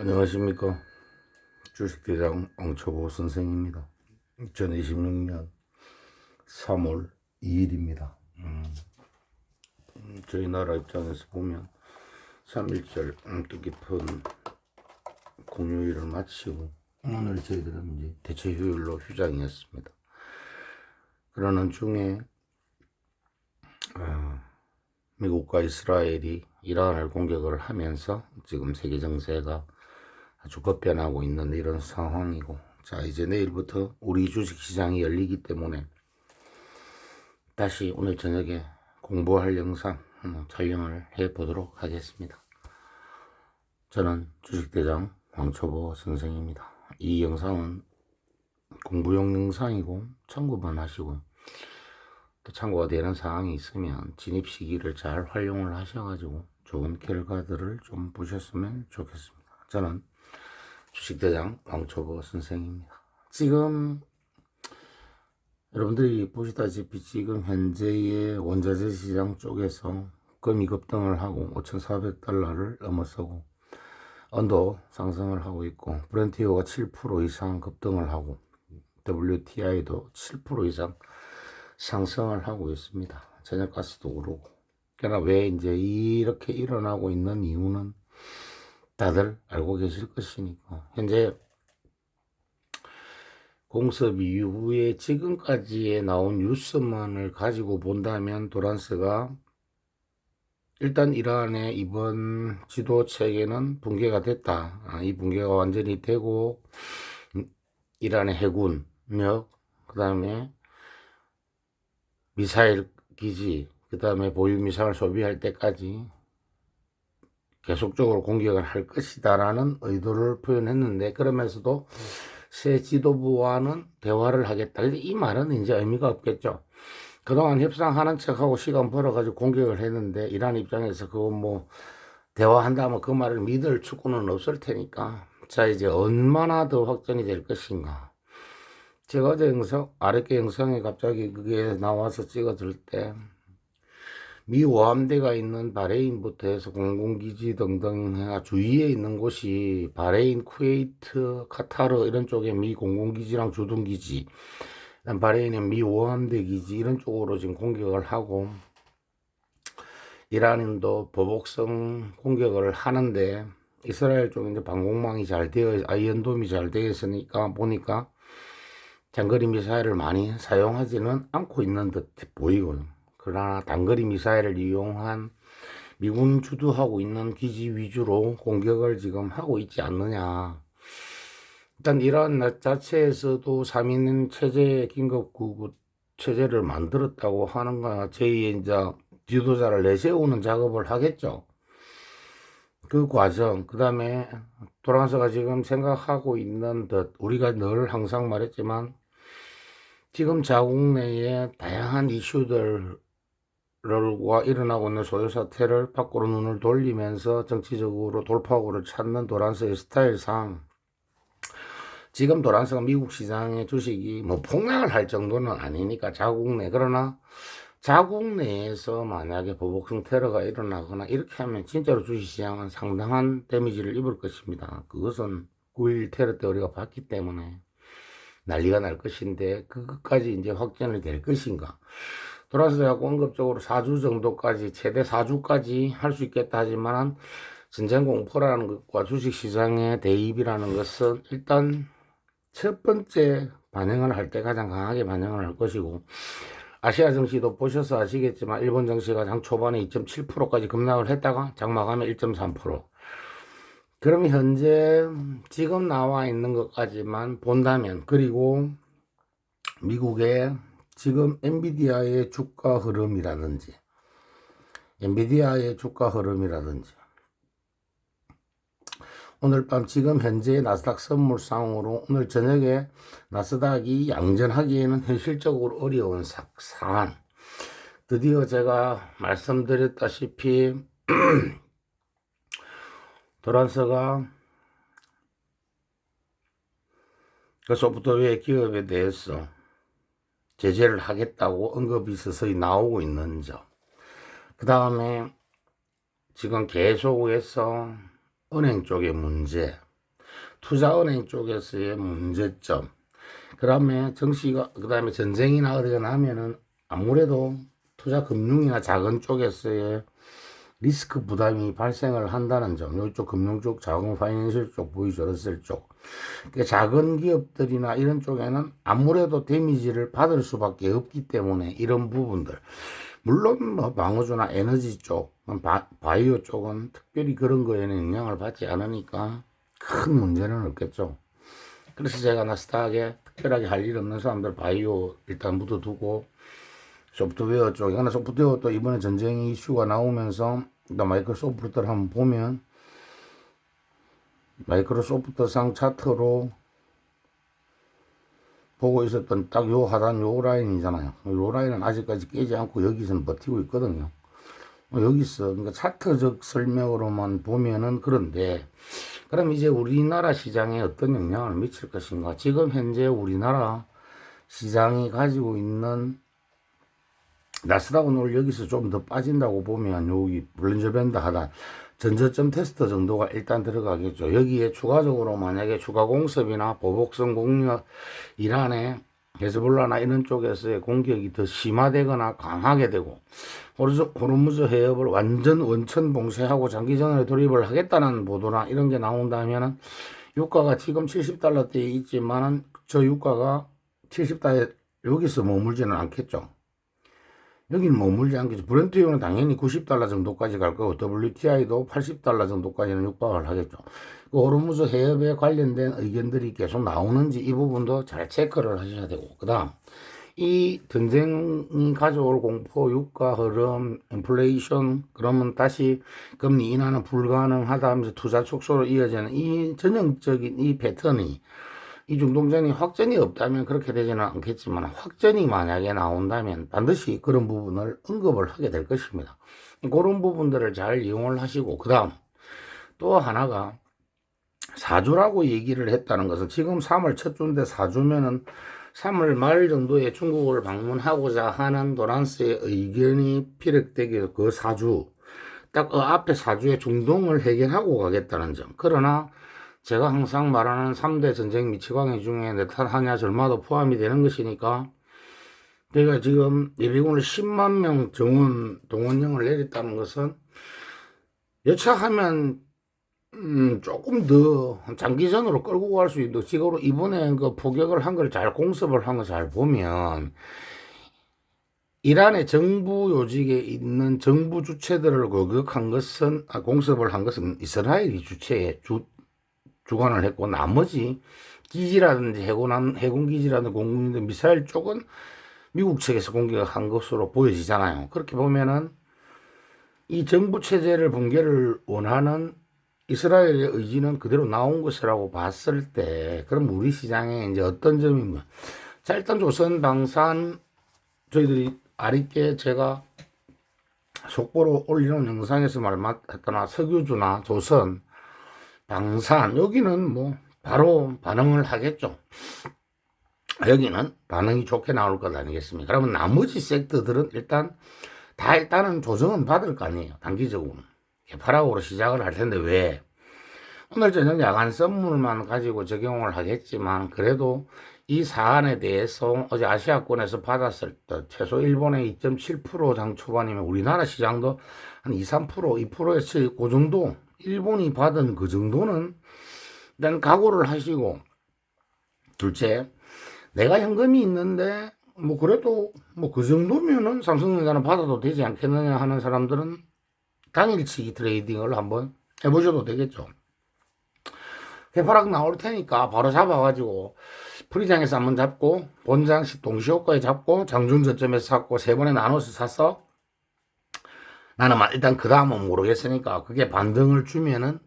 안녕하십니까. 주식대장 왕초보 선생입니다. 2026년 3월 2일입니다. 저희 나라 입장에서 보면 3.1절 뜻깊은 공휴일을 마치고 오늘 저희들은 이제 대체 휴일로 휴장이었습니다. 그러는 중에 미국과 이스라엘이 이란을 공격을 하면서 지금 세계 정세가 아주 급변하고 있는 이런 상황이고, 자, 이제 내일부터 우리 주식시장이 열리기 때문에 다시 오늘 저녁에 공부할 영상 촬영을 해 보도록 하겠습니다. 저는 주식대장 왕초보 선생입니다. 이 영상은 공부용 영상이고 참고만 하시고, 또 참고가 되는 사항이 있으면 진입 시기를 잘 활용을 하셔가지고 좋은 결과들을 좀 보셨으면 좋겠습니다. 저는 주식대장 왕초보 선생입니다. 지금 여러분들이 보시다시피 지금 현재의 원자재 시장 쪽에서 금이 급등을 하고 5,400달러를 넘어서고 언도 상승을 하고 있고, 브렌트유가 7% 이상 급등을 하고 WTI도 7% 이상 상승을 하고 있습니다. 전력가스도 오르고. 그러나 왜 이제 이렇게 일어나고 있는 이유는 다들 알고 계실 것이니까, 현재 공습 이후에 지금까지에 나온 뉴스만을 가지고 본다면 도란스가 일단 이란의 이번 지도 체계는 붕괴가 됐다. 이 붕괴가 완전히 되고 이란의 해군력, 그 다음에 미사일 기지, 그 다음에 보유 미사일 소비할 때까지 계속적으로 공격을 할 것이다 라는 의도를 표현했는데, 그러면서도 새 지도부와는 대화를 하겠다. 근데 이 말은 이제 의미가 없겠죠. 그동안 협상하는 척하고 시간 벌어가지고 공격을 했는데 이란 입장에서 그거 뭐 대화한다면 그 말을 믿을 축구는 없을 테니까, 자, 이제 얼마나 더 확전이 될 것인가. 제가 어제 영상, 아랫게 영상에 갑자기 그게 나와서 찍어줄 때 미 오함대가 있는 바레인부터 해서 공군기지 등등 주위에 있는 곳이 바레인, 쿠웨이트, 카타르 이런 쪽에 미 공군기지랑 주둔기지, 바레인의 미 오함대 기지 이런 쪽으로 지금 공격을 하고, 이란인도 보복성 공격을 하는데 이스라엘 쪽에 이제 방공망이 잘 되어, 아이언돔이 잘 되어 있으니까 보니까 장거리 미사일을 많이 사용하지는 않고 있는 듯 보이고요. 그러나 단거리 미사일을 이용한 미군 주도하고 있는 기지 위주로 공격을 지금 하고 있지 않느냐. 일단 이란 자체에서도 3인 체제, 긴급구급 체제를 만들었다고 하는 거나 제2의 이제 지도자를 내세우는 작업을 하겠죠. 그 과정, 그 다음에 도란스가 지금 생각하고 있는 듯, 우리가 늘 항상 말했지만 지금 자국 내에 다양한 이슈들과 일어나고 있는 소요사태를 밖으로 눈을 돌리면서 정치적으로 돌파구를 찾는 도란스의 스타일상, 지금 도란스가 미국 시장의 주식이 뭐 폭락을 할 정도는 아니니까 자국 내, 그러나 자국 내에서 만약에 보복성 테러가 일어나거나 이렇게 하면 진짜로 주식시장은 상당한 데미지를 입을 것입니다. 그것은 9.11 테러 때 우리가 봤기 때문에 난리가 날 것인데, 그것까지 이제 확전이 될 것인가. 도란스하고 언급적으로 4주 정도까지, 최대 4주까지 할 수 있겠다 하지만 전쟁 공포라는 것과 주식시장의 대입이라는 것은 일단 첫 번째 반영을 할 때 가장 강하게 반영을 할 것이고, 아시아 증시도 보셔서 아시겠지만 일본 증시가 장 초반에 2.7%까지 급락을 했다가 장마감에 1.3%. 그럼 현재 지금 나와 있는 것까지만 본다면, 그리고 미국의 지금 엔비디아의 주가 흐름이라든지 오늘 밤 지금 현재 나스닥 선물상으로 오늘 저녁에 나스닥이 양전하기에는 현실적으로 어려운 상황. 드디어 제가 말씀드렸다시피 도란스가 그 소프트웨어 기업에 대해서 제재를 하겠다고 언급이 서서히 나오고 있는 점, 그 다음에 지금 계속해서 은행 쪽의 문제, 투자은행 쪽에서의 문제점. 그다음에 그다음에 전쟁이나 어디가 나면은 아무래도 투자금융이나 작은 쪽에서의 리스크 부담이 발생을 한다는 점. 이쪽 금융 쪽, 자금 파이낸셜 쪽, 보이저러셀 쪽. 그러니까 작은 기업들이나 이런 쪽에는 아무래도 데미지를 받을 수밖에 없기 때문에 이런 부분들. 물론 뭐 방어주나 에너지 쪽, 바이오 쪽은 특별히 그런 거에는 영향을 받지 않으니까 큰 문제는 없겠죠. 그래서 제가 나스닥에 특별하게 할 일 없는 사람들 바이오 일단 묻어두고, 소프트웨어 쪽, 이거는 소프트웨어 또 이번에 전쟁 이슈가 나오면서 일단 마이크로소프트를 한번 보면 마이크로소프트상 차트로 보고 있었던 딱 요 하단 요 라인이잖아요. 요 라인은 아직까지 깨지 않고 여기서는 버티고 있거든요. 여기서 그러니까 차트적 설명으로만 보면은 그런데, 그럼 이제 우리나라 시장에 어떤 영향을 미칠 것인가? 지금 현재 우리나라 시장이 가지고 있는 나스닥은 오늘 여기서 좀 더 빠진다고 보면 여기 볼린저 밴드 하단 전저점 테스트 정도가 일단 들어가겠죠. 여기에 추가적으로 만약에 추가 공습이나 보복성 공격, 이란의 헤즈볼라나 이런 쪽에서의 공격이 더 심화되거나 강하게 되고 호르무즈 해협을 완전 원천 봉쇄하고 장기전에 돌입을 하겠다는 보도나 이런 게 나온다면은 유가가 지금 70달러대에 있지만은 저 유가가 70달러 여기서 머물지는 않겠죠. 여기는 머물지 않겠죠. 브렌트유는 당연히 90달러 정도까지 갈 거고 WTI도 80달러 정도까지는 육박을 하겠죠. 그 호르무즈 해협에 관련된 의견들이 계속 나오는지 이 부분도 잘 체크를 하셔야 되고, 그 다음 이 전쟁이 가져올 공포, 유가 흐름, 인플레이션, 그러면 다시 금리 인하는 불가능하다 하면서 투자 축소로 이어지는 이 전형적인 이 패턴이, 이 중동전이 확전이 없다면 그렇게 되지는 않겠지만 확전이 만약에 나온다면 반드시 그런 부분을 언급을 하게 될 것입니다. 그런 부분들을 잘 이용을 하시고, 그 다음 또 하나가 4주라고 얘기를 했다는 것은 지금 3월 첫 주인데 4주면은 3월 말 정도에 중국을 방문하고자 하는 도란스의 의견이 피력되기 그 4주, 딱 앞에 4주에 중동을 해결하고 가겠다는 점. 그러나 제가 항상 말하는 3대 전쟁 미치광이 중에 네탄하냐 절마도 포함이 되는 것이니까, 제가 지금 예비군을 10만 명 동원령을 내렸다는 것은 여차하면 조금 더 장기전으로 끌고 갈 수 있도록, 지금 이번에 그 포격을 한 걸 잘 공습을 한 거 잘 보면 이란의 정부 요직에 있는 정부 주체들을 공습을 한 것은 이스라엘이 주관을 했고, 나머지 기지라든지 해군 기지라든지 공군인들 미사일 쪽은 미국 측에서 공격을 한 것으로 보여지잖아요. 그렇게 보면은 이 정부 체제를 붕괴를 원하는 이스라엘의 의지는 그대로 나온 것이라고 봤을 때, 그럼 우리 시장에 이제 어떤 점이면, 자, 일단 조선 방산 저희들이 아랫게 제가 속보로 올리는 영상에서 말했거나 석유주나 조선 방산, 여기는 뭐 바로 반응을 하겠죠. 여기는 반응이 좋게 나올 것 아니겠습니까? 그러면 나머지 섹터들은 일단은 조정은 받을 거 아니에요. 단기적으로 개파락으로 시작을 할 텐데, 왜 오늘 저녁 야간 선물만 가지고 적용을 하겠지만, 그래도 이 사안에 대해서 어제 아시아권에서 받았을 때 최소 일본의 2.7% 장 초반이면 우리나라 시장도 한 2, 3%, 2%에서 그 정도, 일본이 받은 그 정도는 일단 각오를 하시고, 둘째, 내가 현금이 있는데 뭐 그래도 뭐 그 정도면은 삼성전자는 받아도 되지 않겠느냐 하는 사람들은 당일치기 트레이딩을 한번 해보셔도 되겠죠. 해파락 나올 테니까 바로 잡아가지고 프리장에서 한번 잡고 본장식 동시효과에 잡고 장중 저점에서 샀고 3번에 나눠서 샀어. 나는 일단 그 다음은 모르겠으니까 그게 반등을 주면은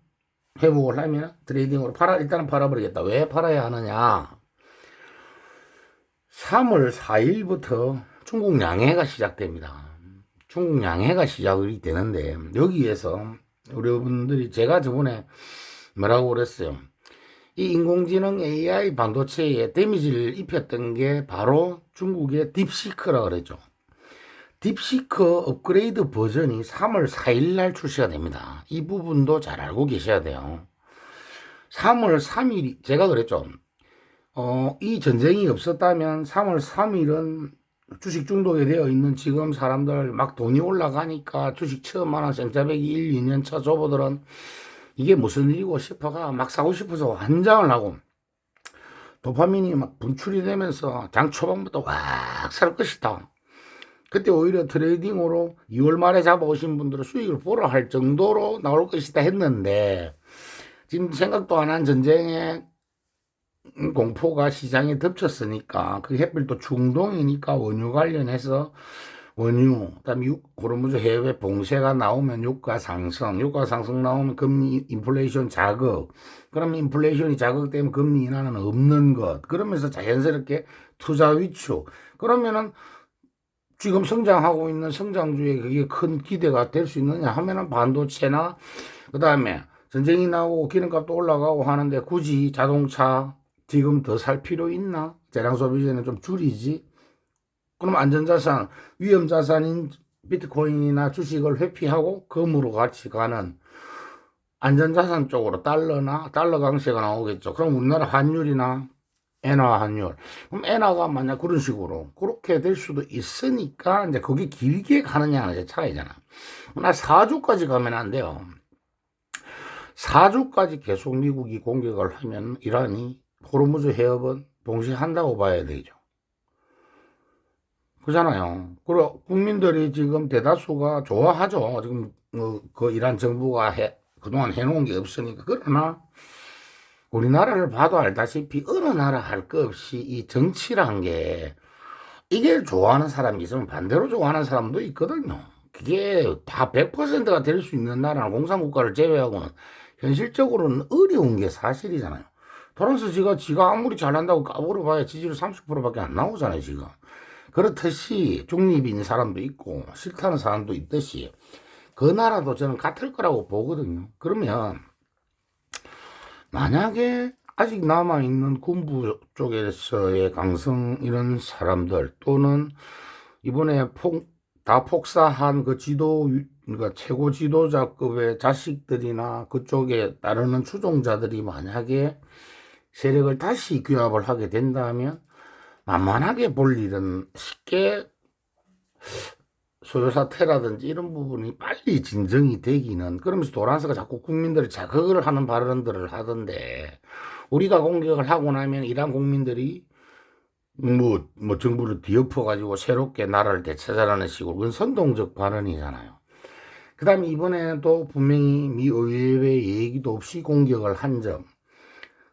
회복을 하면 트레이딩으로 일단은 팔아버리겠다. 왜 팔아야 하느냐? 3월 4일부터 중국 양해가 시작됩니다. 중국 양해가 시작이 되는데, 여기에서 여러분들이 제가 저번에 뭐라고 그랬어요? 이 인공지능 AI 반도체에 데미지를 입혔던 게 바로 중국의 딥시크라 그랬죠. 딥시크 업그레이드 버전이 3월 4일 날 출시가 됩니다. 이 부분도 잘 알고 계셔야 돼요. 3월 3일, 제가 그랬죠. 이 전쟁이 없었다면 3월 3일은 주식 중독에 되어 있는 지금 사람들 막 돈이 올라가니까 주식 처음 하나 생자배기 1, 2년 차 조보들은 이게 무슨 일이고 싶어가 막 사고 싶어서 환장을 하고 도파민이 막 분출이 되면서 장 초반부터 확 살 것이다. 그때 오히려 트레이딩으로 2월 말에 잡아오신 분들은 수익을 보러 할 정도로 나올 것이다 했는데 지금 생각도 안 한 전쟁에 공포가 시장에 덮쳤으니까 그 햇빛 또 중동이니까 원유 관련해서 원유 그다음에 호르무즈 해외 봉쇄가 나오면 유가 상승 나오면 금리 인플레이션 자극 그러면 인플레이션이 자극되면 금리 인하는 없는 것 그러면서 자연스럽게 투자 위축 그러면은 지금 성장하고 있는 성장주에 그게 큰 기대가 될 수 있느냐 하면은 반도체나 그다음에 전쟁이 나오고 기름값도 올라가고 하는데 굳이 자동차 지금 더 살 필요 있나? 재량 소비재는 좀 줄이지. 그럼 안전자산, 위험자산인 비트코인이나 주식을 회피하고 금으로 같이 가는 안전자산 쪽으로 달러 강세가 나오겠죠. 그럼 우리나라 환율이나 엔화 환율. 그럼 엔화가 만약 그런 식으로 그렇게 될 수도 있으니까 이제 거기 길게 가느냐는 이제 차이잖아. 나 4주까지 가면 안 돼요. 4주까지 계속 미국이 공격을 하면 이란이 호르무즈 해협은 봉쇄한다고 봐야 되죠. 그잖아요. 그리고 국민들이 지금 대다수가 좋아하죠. 지금 그 이란 정부가 그동안 해놓은 게 없으니까. 그러나 우리나라를 봐도 알다시피 어느 나라 할 것 없이 이 정치란 게 이게 좋아하는 사람이 있으면 반대로 좋아하는 사람도 있거든요. 그게 다 100%가 될 수 있는 나라는 공산국가를 제외하고는 현실적으로는 어려운 게 사실이잖아요. 프랑스 지가 아무리 잘한다고 까불어봐야 지지율 30%밖에 안 나오잖아요, 지금. 그렇듯이 중립인 사람도 있고 싫다는 사람도 있듯이 그 나라도 저는 같을 거라고 보거든요. 그러면 만약에 아직 남아있는 군부 쪽에서의 강성 이런 사람들 또는 이번에 다 폭사한 그 그러니까 최고 지도자급의 자식들이나 그쪽에 따르는 추종자들이 만약에 세력을 다시 규합을 하게 된다면 만만하게 볼 일은 쉽게 소요사태라든지 이런 부분이 빨리 진정이 되기는 그러면서 도란스가 자꾸 국민들을 자극을 하는 발언들을 하던데 우리가 공격을 하고 나면 이란 국민들이 뭐 정부를 뒤엎어가지고 새롭게 나라를 되찾아라는 식으로 그건 선동적 발언이잖아요. 그 다음에 이번에는 또 분명히 미 의회의 얘기도 없이 공격을 한 점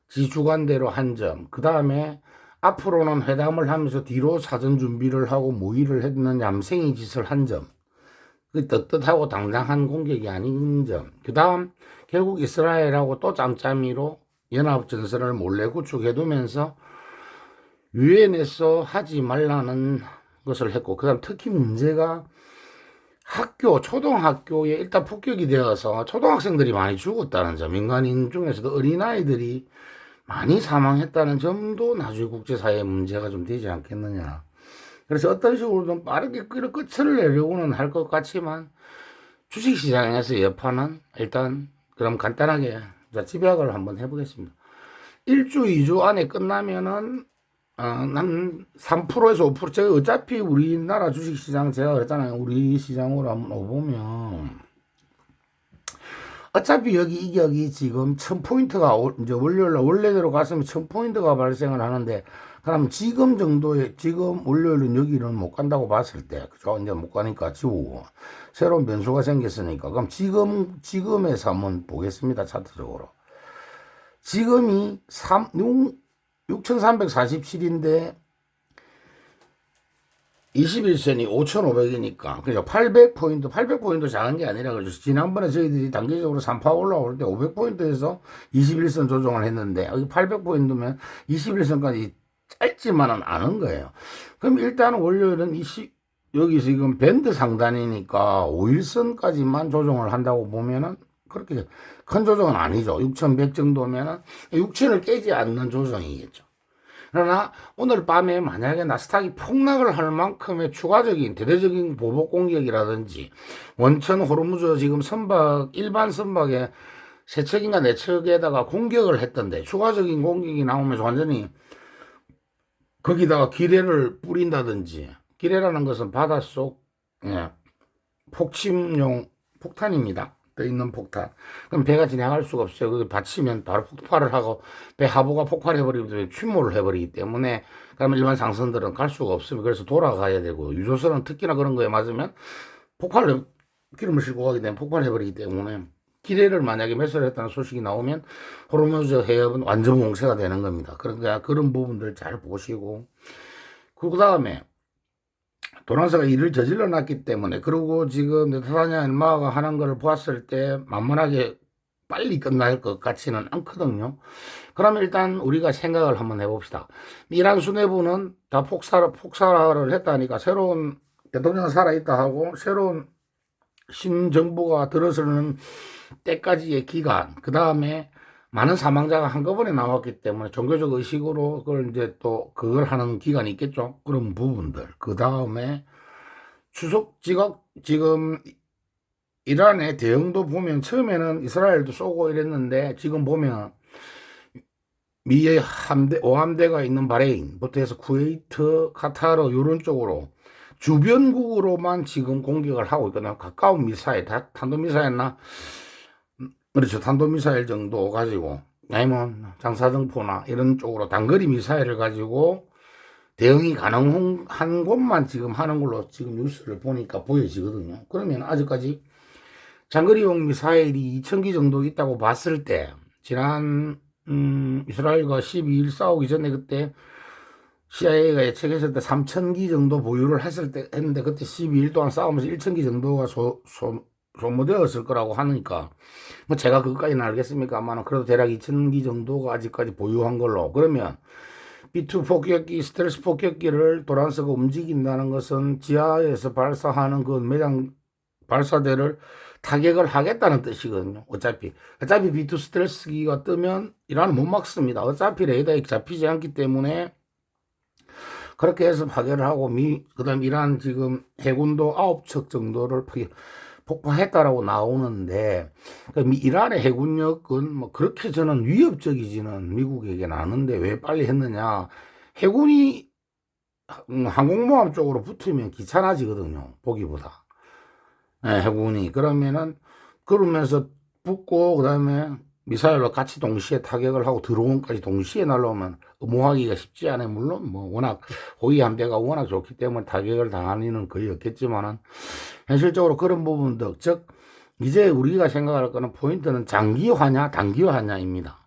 지주관대로 한 점, 그 다음에 앞으로는 회담을 하면서 뒤로 사전 준비를 하고 모의를 했는 얌생이 짓을 한 점, 그 떳떳하고 당당한 공격이 아닌 점, 그 다음 결국 이스라엘하고 또 짬짬이로 연합전선을 몰래 구축해두면서 유엔에서 하지 말라는 것을 했고, 그 다음 특히 문제가 초등학교에 일단 폭격이 되어서 초등학생들이 많이 죽었다는 점, 민간인 중에서도 어린아이들이 많이 사망했다는 점도 나중에 국제사회의 문제가 좀 되지 않겠느냐. 그래서 어떤 식으로 좀 빠르게 끝을 내려고는 할 것 같지만 주식시장에서 여파는 일단 그럼 간단하게 집약을 한번 해보겠습니다. 1주, 2주 안에 끝나면은 한 3%에서 5% 제가 어차피 우리나라 주식시장 제가 그랬잖아요. 우리 시장으로 한번 오보면 어차피 여기 이격이 지금 1000포인트가 이제 원래대로 갔으면 1000포인트가 발생을 하는데 그럼 지금 정도의 지금 월요일은 여기는 못 간다고 봤을 때 그죠? 이제 못 가니까 지우고 새로운 변수가 생겼으니까 그럼 지금에서 한번 보겠습니다. 차트적으로 지금이 6347인데 21선이 5,500이니까, 그죠? 800포인트 작은 게 아니라, 그죠? 지난번에 저희들이 단기적으로 3파 올라올 때 500포인트에서 21선 조정을 했는데, 여기 800포인트면 21선까지 짧지만은 않은 거예요. 그럼 일단 월요일은 여기서 지금 밴드 상단이니까 5일선까지만 조정을 한다고 보면은, 그렇게 큰 조정은 아니죠. 6,100 정도면은 6,000을 깨지 않는 조정이겠죠. 그러나 오늘 밤에 만약에 나스닥이 폭락을 할 만큼의 추가적인 대대적인 보복 공격이라든지 원천 호르무즈 지금 일반 선박에 세 척인가 네 척에다가 공격을 했던데 추가적인 공격이 나오면서 완전히 거기다가 기뢰를 뿌린다든지, 기뢰라는 것은 바닷속 예, 폭침용 폭탄입니다. 떠 있는 폭탄. 그럼 배가 진행할 수가 없어요. 그게 받치면 바로 폭발을 하고 배 하부가 폭발해버리면 침몰을 해버리기 때문에 그러면 일반 상선들은 갈 수가 없습니다. 그래서 돌아가야 되고 유조선은 특히나 그런 거에 맞으면 폭발을 기름을 싣고 가게 되면 폭발해버리기 때문에 기뢰를 만약에 매설했다는 소식이 나오면 호르무즈 해협은 완전 봉쇄가 되는 겁니다. 그러니까 그런 부분들 잘 보시고 그 다음에 도난사가 일을 저질러 놨기 때문에 그리고 지금 네타냐후 일마가 하는 걸 보았을 때 만만하게 빨리 끝날 것 같지는 않거든요. 그러면 일단 우리가 생각을 한번 해봅시다. 이란 수뇌부는 다 폭사를 했다니까 새로운 대통령이 살아있다 하고 새로운 신정부가 들어서는 때까지의 기간, 그 다음에 많은 사망자가 한꺼번에 나왔기 때문에 종교적 의식으로 그걸 이제 또 그걸 하는 기간이 있겠죠. 그런 부분들. 그 다음에 지금 이란의 대응도 보면 처음에는 이스라엘도 쏘고 이랬는데 지금 보면 미의 함대, 5함대가 있는 바레인부터 해서 쿠웨이트, 카타르 이런 쪽으로 주변국으로만 지금 공격을 하고 있거든요. 가까운 미사일, 탄도미사일나 그렇죠. 탄도미사일 정도 가지고 아니면 장사정포나 이런 쪽으로 단거리 미사일을 가지고 대응이 가능한 곳만 지금 하는 걸로 지금 뉴스를 보니까 보여지거든요. 그러면 아직까지 장거리용 미사일이 2,000기 정도 있다고 봤을 때 지난 이스라엘과 12일 싸우기 전에 그때 CIA가 예측했을 때 3,000기 정도 보유를 했는데 그때 12일 동안 싸우면서 1,000기 정도가 소모되었을 거라고 하니까 뭐 제가 그것까지는 알겠습니까만 그래도 대략 2,000기 정도가 아직까지 보유한 걸로. 그러면 B2 폭격기, 스텔스 폭격기를 도란스가 움직인다는 것은 지하에서 발사하는 그 매장 발사대를 타격을 하겠다는 뜻이거든요. 어차피 B2 스텔스기가 뜨면 이란은 못 막습니다. 어차피 레이더에 잡히지 않기 때문에 그렇게 해서 파괴를 하고 그 다음 이란 지금 해군도 9척 정도를 폭파했다라고 나오는데 이란의 해군력은 뭐 그렇게 저는 위협적이지는 미국에게는 않은데 왜 빨리 했느냐. 해군이 항공모함 쪽으로 붙으면 귀찮아지거든요. 보기보다. 네, 해군이. 그러면서 붙고 그 다음에 미사일로 같이 동시에 타격을 하고 드론까지 동시에 날라오면 의무하기가 쉽지 않아요. 물론 뭐 워낙 호위 함대가 워낙 좋기 때문에 타격을 당할 일은 거의 없겠지만은 현실적으로 그런 부분들, 즉 이제 우리가 생각할 거는 포인트는 장기화냐 단기화냐입니다.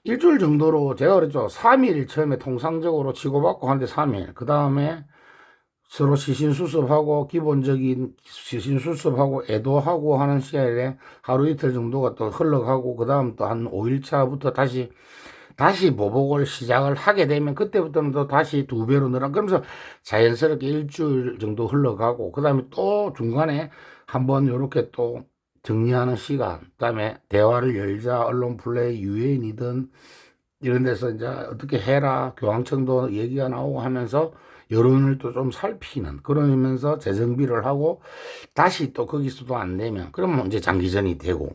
일주일 정도로 제가 그랬죠. 3일 처음에 통상적으로 치고받고 하는데 3일. 그 다음에 서로 시신수습하고 기본적인 시신수습하고 애도하고 하는 시간에 하루 이틀 정도가 또 흘러가고 그 다음 또 한 5일차부터 다시 보복을 시작을 하게 되면 그때부터는 또 다시 2배로 늘어. 그러면서 자연스럽게 일주일 정도 흘러가고 그 다음에 또 중간에 한번 이렇게 또 정리하는 시간, 그 다음에 대화를 열자, 언론 플레이, 유엔이든 이런 데서 이제 어떻게 해라, 교황청도 얘기가 나오고 하면서 여론을 또 좀 살피는, 그러면서 재정비를 하고 다시 또 거기서도 안 되면 그러면 이제 장기전이 되고,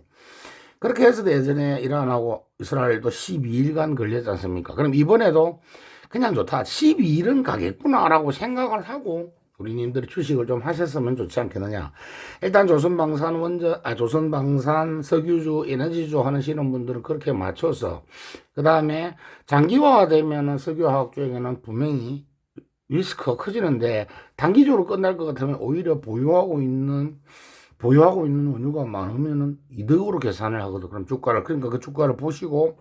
그렇게 해서 예전에 이란하고 이스라엘도 12일간 걸렸지 않습니까? 그럼 이번에도 그냥 좋다, 12일은 가겠구나라고 생각을 하고 우리님들이 주식을 좀 하셨으면 좋지 않겠느냐. 일단 조선방산 석유주 에너지주 하시는 분들은 그렇게 맞춰서, 그 다음에 장기화되면은 석유화학 쪽에는 분명히 리스크가 커지는데 단기적으로 끝날 것 같으면 오히려 보유하고 있는 원유가 많으면은 이득으로 계산을 하거든. 그럼 그러니까 그 주가를 보시고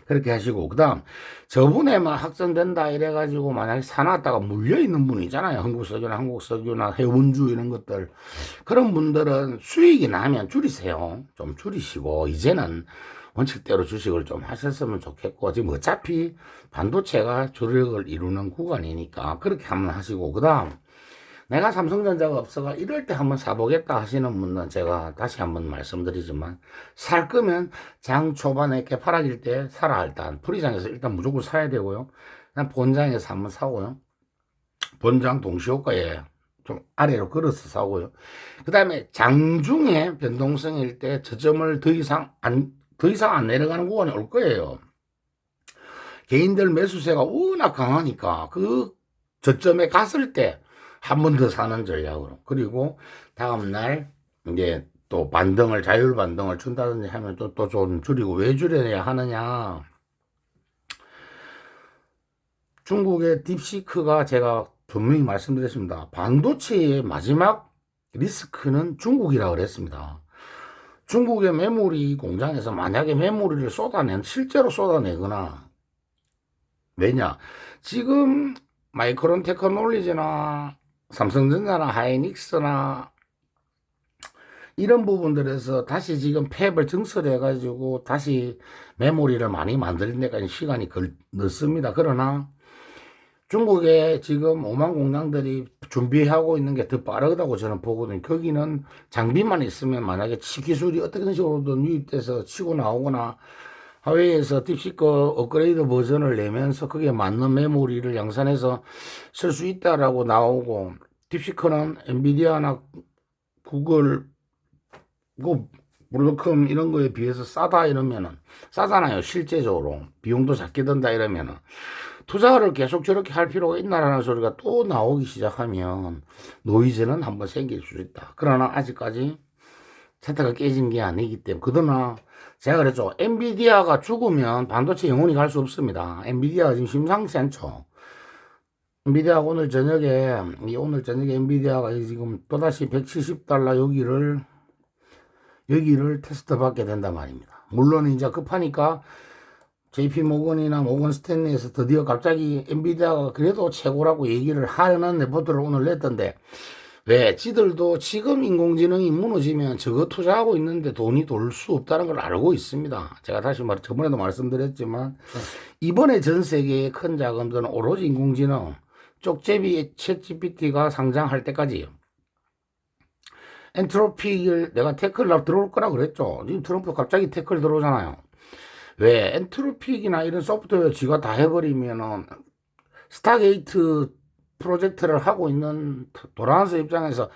그렇게 하시고, 그 다음 저번에만 확정된다 이래가지고 만약에 사놨다가 물려있는 분 있잖아요. 한국석유나 해운주 이런 것들, 그런 분들은 수익이 나면 줄이세요. 좀 줄이시고 이제는 원칙대로 주식을 좀 하셨으면 좋겠고, 지금 어차피 반도체가 주력을 이루는 구간이니까 그렇게 한번 하시고, 그 다음 내가 삼성전자가 없어가 이럴 때 한번 사보겠다 하시는 분은 제가 다시 한번 말씀드리지만, 살 거면 장 초반에 개파락일 때 사라. 일단 풀이장에서 일단 무조건 사야 되고요. 그냥 본장에서 한번 사고요. 본장 동시효과에 좀 아래로 걸어서 사고요. 그 다음에 장중에 변동성일 때 저점을 더 이상 안 내려가는 구간이 올 거예요. 개인들 매수세가 워낙 강하니까 그 저점에 갔을 때 한 번 더 사는 전략으로. 그리고 다음날 이제 또 자율 반등을 준다든지 하면 또 좀 줄이고. 왜 줄여야 하느냐. 중국의 딥시크가 제가 분명히 말씀드렸습니다. 반도체의 마지막 리스크는 중국이라 그랬습니다. 중국의 메모리 공장에서 만약에 메모리를 실제로 쏟아내거나, 왜냐? 지금 마이크론 테크놀로지나 삼성전자나 하이닉스나 이런 부분들에서 다시 지금 팹을 증설해가지고 다시 메모리를 많이 만드는 데까지 시간이 늦습니다. 그러나 중국에 지금 오만 공장들이 준비하고 있는 게 더 빠르다고 저는 보거든요. 거기는 장비만 있으면 만약에 기술이 어떤 식으로든 유입돼서 치고 나오거나 하웨이에서 딥시크 업그레이드 버전을 내면서 그게 맞는 메모리를 양산해서 쓸 수 있다라고 나오고, 딥시크는 엔비디아나 구글, 브로드컴 이런 거에 비해서 싸다 이러면은, 싸잖아요. 실제적으로. 비용도 작게 든다 이러면은. 투자를 계속 저렇게 할 필요가 있나라는 소리가 또 나오기 시작하면 노이즈는 한번 생길 수 있다. 그러나 아직까지 세트가 깨진 게 아니기 때문에. 그러나 제가 그랬죠. 엔비디아가 죽으면 반도체 영원히 갈 수 없습니다. 엔비디아가 지금 심상치 않죠. 엔비디아가 오늘 저녁에 엔비디아가 지금 또다시 $170 여기를 테스트 받게 된단 말입니다. 물론 이제 급하니까 JP 모건이나 모건 스탠리에서 드디어 갑자기 엔비디아가 그래도 최고라고 얘기를 하는 레포트를 오늘 냈던데, 왜? 지들도 지금 인공지능이 무너지면 저거 투자하고 있는데 돈이 돌 수 없다는 걸 알고 있습니다. 제가 다시 저번에도 말씀드렸지만, 이번에 전 세계의 큰 자금들은 오로지 인공지능, 쪽제비 챗GPT가 상장할 때까지요. 엔트로피를 내가 태클 들어올 거라 그랬죠. 지금 트럼프 갑자기 태클 들어오잖아요. 왜? 엔트로픽이나 이런 소프트웨어 지가 다 해버리면은 스타게이트 프로젝트를 하고 있는 도라한스 입장에서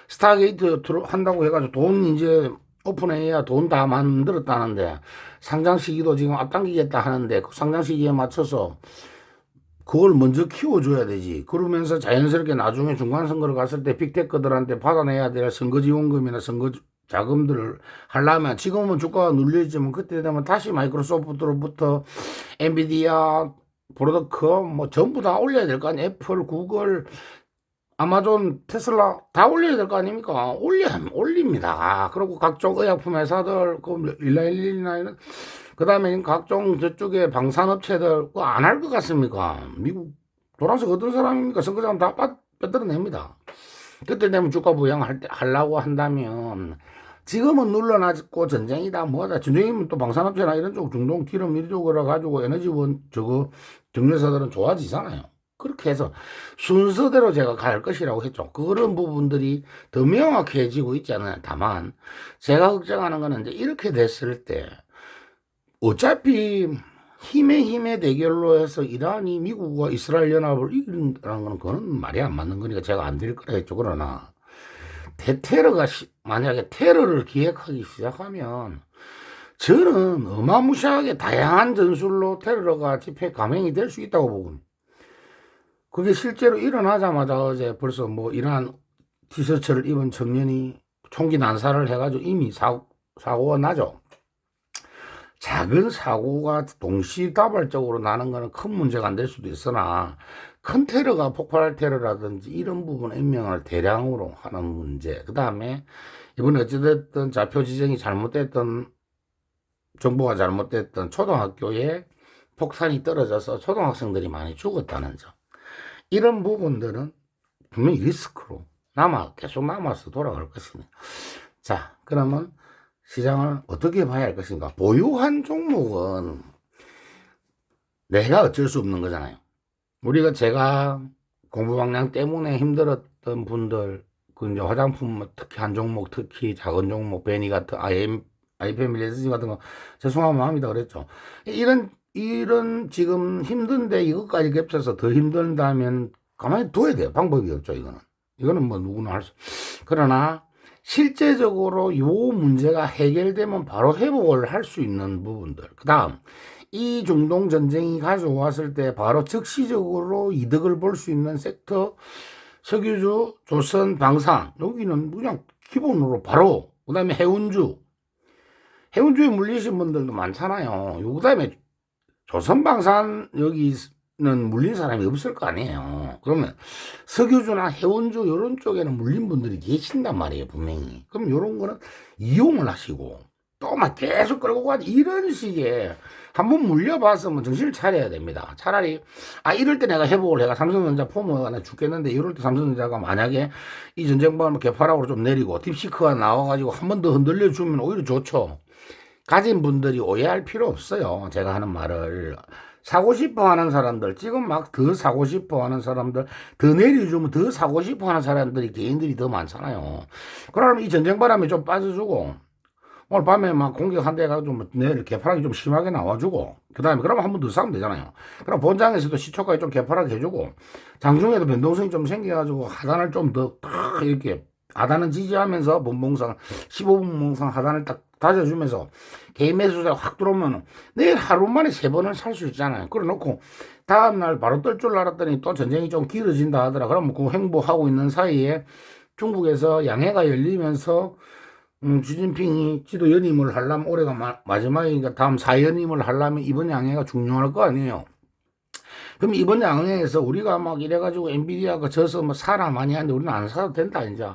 스타게이트 한다고 해가지고 돈 이제 오픈해야 돈 다 만들었다는데 상장 시기도 지금 앞당기겠다 하는데 그 상장 시기에 맞춰서 그걸 먼저 키워줘야 되지. 그러면서 자연스럽게 나중에 중간선거를 갔을 때 빅테크들한테 받아내야 될 선거지원금이나 선거 자금들을 하려면, 지금은 주가가 눌려있지만 그때 되면 다시 마이크로소프트로부터 엔비디아, 브로드컴 뭐 전부 다 올려야 될 거 아니에요. 애플, 구글, 아마존, 테슬라 다 올려야 될 거 아닙니까? 올립니다. 그리고 각종 의약품 회사들, 그 릴라일리나 이런, 그 다음에 각종 저쪽에 방산업체들 그거 안 할 것 같습니까? 미국 도란스 어떤 사람입니까? 선거자금 다 빼들어냅니다. 그때 되면 주가 하려고 한다면, 지금은 눌러놨고 전쟁이다 뭐다. 전쟁이면 또 방산업체나 이런 쪽 중동 기름 이쪽으로 가지고 에너지원 정유사들은 좋아지잖아요. 그렇게 해서 순서대로 제가 갈 것이라고 했죠. 그런 부분들이 더 명확해지고 있잖아요. 다만 제가 걱정하는 거는 이제 이렇게 됐을 때 어차피 힘의 대결로 해서 이란이 미국과 이스라엘 연합을 이긴다는 건 그건 말이 안 맞는 거니까 제가 안 드릴 거라 했죠. 그러나 대테러가 만약에 테러를 기획하기 시작하면 저는 어마무시하게 다양한 전술로 테러가 집회 감행이 될 수 있다고 보거든요. 그게 실제로 일어나자마자 어제 벌써 뭐 이란 티셔츠를 입은 청년이 총기 난사를 해가지고 이미 사고가 나죠. 작은 사고가 동시다발적으로 나는 거는 큰 문제가 안 될 수도 있으나 큰 테러가 폭발 테러라든지 이런 부분 임명을 대량으로 하는 문제, 그 다음에 이번에 어찌됐든 좌표 지정이 잘못됐던, 정보가 잘못됐던 초등학교에 폭탄이 떨어져서 초등학생들이 많이 죽었다는 점, 이런 부분들은 분명히 리스크로 계속 남아서 돌아갈 것입니다. 자, 그러면 시장을 어떻게 봐야 할 것인가? 보유한 종목은 내가 어쩔 수 없는 거잖아요. 제가 공부 방향 때문에 힘들었던 분들, 그 이제 화장품 특히 한 종목, 특히 작은 종목, 베니 같은 아이패밀리 SG 같은 거 죄송한 마음이다 그랬죠. 이런 지금 힘든데 이것까지 겹쳐서 더 힘들다면 가만히 둬야 돼요. 방법이 없죠, 이거는. 이거는 뭐 누구나 할 수. 그러나 실제적으로 요 문제가 해결되면 바로 회복을 할 수 있는 부분들. 그 다음, 이 중동 전쟁이 가져왔을 때 바로 즉시적으로 이득을 볼 수 있는 섹터, 석유주, 조선, 방산. 여기는 그냥 기본으로 바로, 그 다음에 해운주. 해운주에 물리신 분들도 많잖아요. 그 다음에 조선방산 여기는 물린 사람이 없을 거 아니에요. 그러면 석유주나 해운주 이런 쪽에는 물린 분들이 계신단 말이에요, 분명히. 그럼 이런 거는 이용을 하시고 또 막 계속 끌고 가지 이런 식의 한번 물려봤으면 정신을 차려야 됩니다. 차라리 이럴 때 내가 회복을 해가 삼성전자 포모가 나 죽겠는데 이럴 때 삼성전자가 만약에 이 전쟁반을 개파락으로 좀 내리고 딥시크가 나와가지고 한 번 더 흔들려주면 오히려 좋죠. 가진 분들이 오해할 필요 없어요. 제가 하는 말을. 사고 싶어 하는 사람들, 지금 막 더 사고 싶어 하는 사람들, 더 내려주면 더 사고 싶어 하는 사람들이, 개인들이 더 많잖아요. 그러면 이 전쟁 바람에 좀 빠져주고, 오늘 밤에 막 공격 한 대 해가지고 내일 개파락이 좀 심하게 나와주고, 그 다음에 그러면 한 번 더 싸면 되잖아요. 그럼 본장에서도 시초까지 좀 개파락 해주고, 장중에도 변동성이 좀 생겨가지고 하단을 좀 더 이렇게, 하단은 지지하면서 본봉상, 15분봉상 하단을 딱 다져주면서 개인 매수세가 확 들어오면 내일 하루 만에 3번을 살 수 있잖아요. 그래 놓고 다음날 바로 뜰 줄 알았더니 또 전쟁이 좀 길어진다 하더라. 그러면 그 행보하고 있는 사이에 중국에서 양해가 열리면서 시진핑이 지도 연임을 하려면 올해가 마지막이니까 다음 4연임을 하려면 이번 양해가 중요할 거 아니에요. 그럼 이번 양해에서 우리가 막 이래가지고 엔비디아가 져서 뭐 사라 많이 하는데 우리는 안 사도 된다, 이제.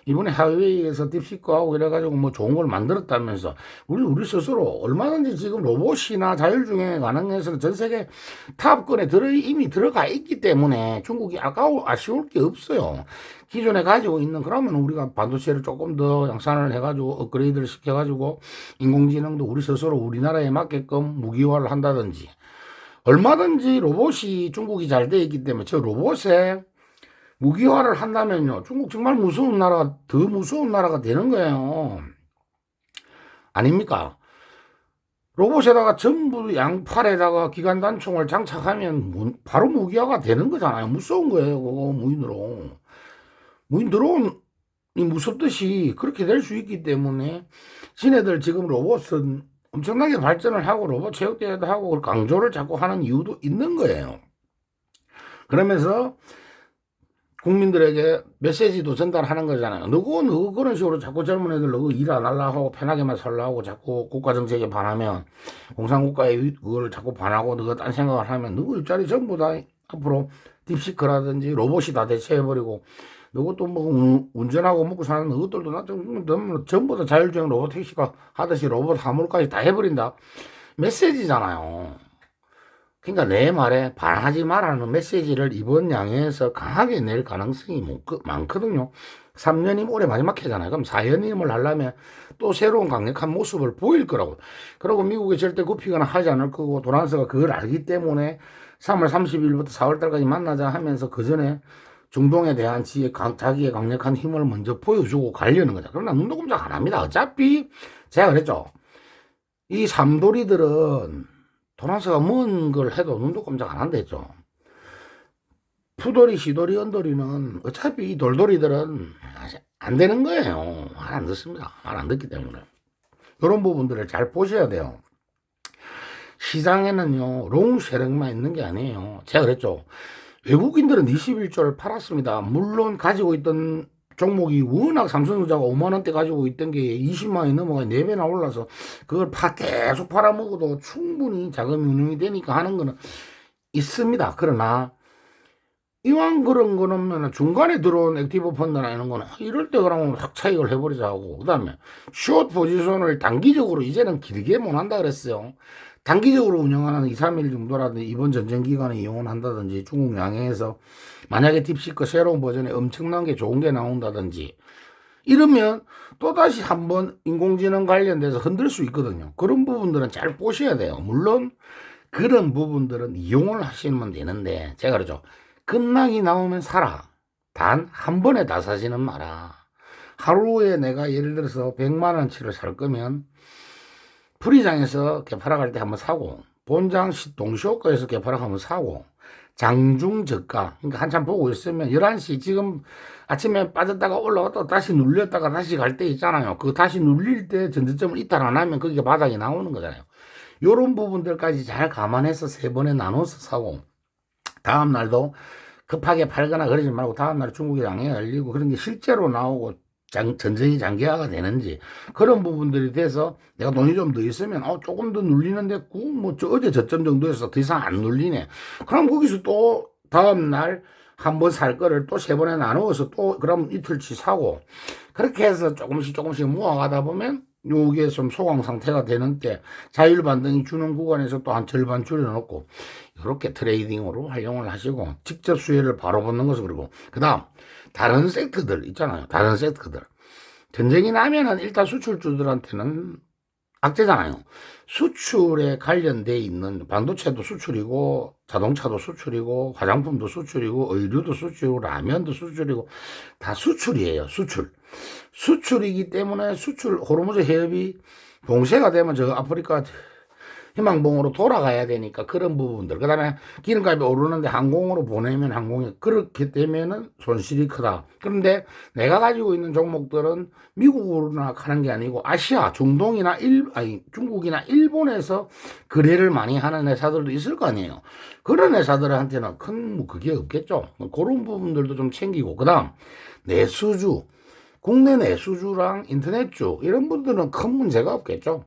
이번에 하웨이에서 딥시크하고 이래가지고 뭐 좋은 걸 만들었다면서. 우리 스스로 얼마든지 지금 로봇이나 자율주행에 가능해서 전 세계 탑권에 이미 들어가 있기 때문에 중국이 아쉬울 게 없어요. 기존에 가지고 있는, 그러면 우리가 반도체를 조금 더 양산을 해가지고 업그레이드를 시켜가지고 인공지능도 우리 스스로 우리나라에 맞게끔 무기화를 한다든지. 얼마든지 로봇이 중국이 잘 돼 있기 때문에 저 로봇에 무기화를 한다면요, 중국 정말 무서운 나라가, 더 무서운 나라가 되는 거예요. 아닙니까? 로봇에다가 전부 양팔에다가 기관단총을 장착하면 바로 무기화가 되는 거잖아요. 무서운 거예요, 그거 무인으로. 무인 드론이 무섭듯이 그렇게 될 수 있기 때문에 지네들 지금 로봇은 엄청나게 발전을 하고 로봇 체육대회도 하고 강조를 자꾸 하는 이유도 있는 거예요. 그러면서 국민들에게 메시지도 전달하는 거잖아요. 너고 그런 식으로 자꾸 젊은 애들 너고 일 안 하려고 하고 편하게만 살려고 자꾸 국가정책에 반하면, 공산국가에 그걸 자꾸 반하고 너가 딴 생각을 하면 너그 일자리 전부 다 앞으로 딥시크라든지 로봇이 다 대체해버리고, 너것도 뭐 운전하고 먹고 사는 너것들도 전부 다 자율주행 로봇 택시가 하듯이 로봇 화물까지 다 해버린다. 메시지잖아요. 그러니까 내 말에 반하지 말라는 메시지를 이번 양해에서 강하게 낼 가능성이 많거든요. 3년이면 올해 마지막 해잖아요. 그럼 4년임을 하려면 또 새로운 강력한 모습을 보일 거라고. 그리고 미국이 절대 굽히거나 하지 않을 거고, 도란스가 그걸 알기 때문에 3월 30일부터 4월 달까지 만나자 하면서 그 전에 중동에 대한 자기의 강력한 힘을 먼저 보여주고 가려는 거죠. 그러나 눈도 꼼짝 안 합니다. 어차피 제가 그랬죠. 이 삼돌이들은 도란스가 뭔 걸 해도 눈도 꼼짝 안 한댔죠. 푸돌이, 시돌이, 언돌이는 어차피 이 돌돌이들은 안 되는 거예요. 말 안 듣습니다. 말 안 듣기 때문에. 이런 부분들을 잘 보셔야 돼요. 시장에는요, 롱쉐력만 있는 게 아니에요. 제가 그랬죠. 외국인들은 21조를 팔았습니다. 물론 가지고 있던 종목이 워낙 삼성전자가 5만원대 가지고 있던 게 20만원이 넘어가 4배나 올라서 그걸 계속 팔아먹어도 충분히 자금이 운용이 되니까 하는 거는 있습니다. 그러나 이왕 그런 거는 중간에 들어온 액티브 펀드나 이런 거는 이럴 때 그러면 확 차익을 해버리자 하고, 그 다음에 숏 포지션을 단기적으로 이제는 길게 못 한다 그랬어요. 단기적으로 운영하는 2, 3일 정도라든지 이번 전쟁 기간에 이용을 한다든지, 중국 양해에서 만약에 딥시크 새로운 버전에 엄청난 게 좋은 게 나온다든지 이러면 또다시 한번 인공지능 관련돼서 흔들 수 있거든요. 그런 부분들은 잘 보셔야 돼요. 물론 그런 부분들은 이용을 하시면 되는데, 제가 그러죠. 급락이 나오면 사라. 단 한 번에 다 사지는 마라. 하루에 내가 예를 들어서 100만원치를 살 거면 프리장에서 개파락할 때 한번 사고, 본장 동시호가에서 개파락하면 사고, 장중 저가. 그러니까 한참 보고 있으면 11시 지금 아침에 빠졌다가 올라왔다 다시 눌렸다가 다시 갈 때 있잖아요. 그 다시 눌릴 때 전저점을 이탈 안 하면 그게 바닥이 나오는 거잖아요. 요런 부분들까지 잘 감안해서 세 번에 나눠서 사고, 다음 날도 급하게 팔거나 그러지 말고 다음 날 중국이 양해 열리고 그런 게 실제로 나오고 전쟁이 장기화가 되는지 그런 부분들이 돼서 내가 돈이 좀 더 있으면 조금 더 눌리는데 어제 저점 정도에서 더 이상 안 눌리네. 그럼 거기서 또 다음 날 한 번 살 거를 또 세 번에 나누어서 또 그럼 이틀치 사고, 그렇게 해서 조금씩 모아가다 보면 요게 좀 소강 상태가 되는 때 자율 반등이 주는 구간에서 또 한 절반 줄여놓고 이렇게 트레이딩으로 활용을 하시고, 직접 수혜를 바로 보는 것은. 그리고 그 다음 다른 섹터들 있잖아요. 다른 섹터들 전쟁이 나면은 일단 수출주들한테는 악재잖아요. 수출에 관련돼 있는 반도체도 수출이고 자동차도 수출이고 화장품도 수출이고 의류도 수출이고 라면도 수출이고 다 수출이에요. 수출이기 때문에 수출 호르무즈 해협이 봉쇄가 되면 저 아프리카 희망봉으로 돌아가야 되니까 그런 부분들. 그 다음에 기름값이 오르는데 항공으로 보내면 항공이 그렇게 되면은 손실이 크다. 그런데 내가 가지고 있는 종목들은 미국으로나 가는 게 아니고 아시아, 중동이나 중국이나 일본에서 거래를 많이 하는 회사들도 있을 거 아니에요. 그런 회사들한테는 큰 그게 없겠죠. 그런 부분들도 좀 챙기고. 그 다음 내수주, 국내 내수주랑 인터넷주 이런 분들은 큰 문제가 없겠죠.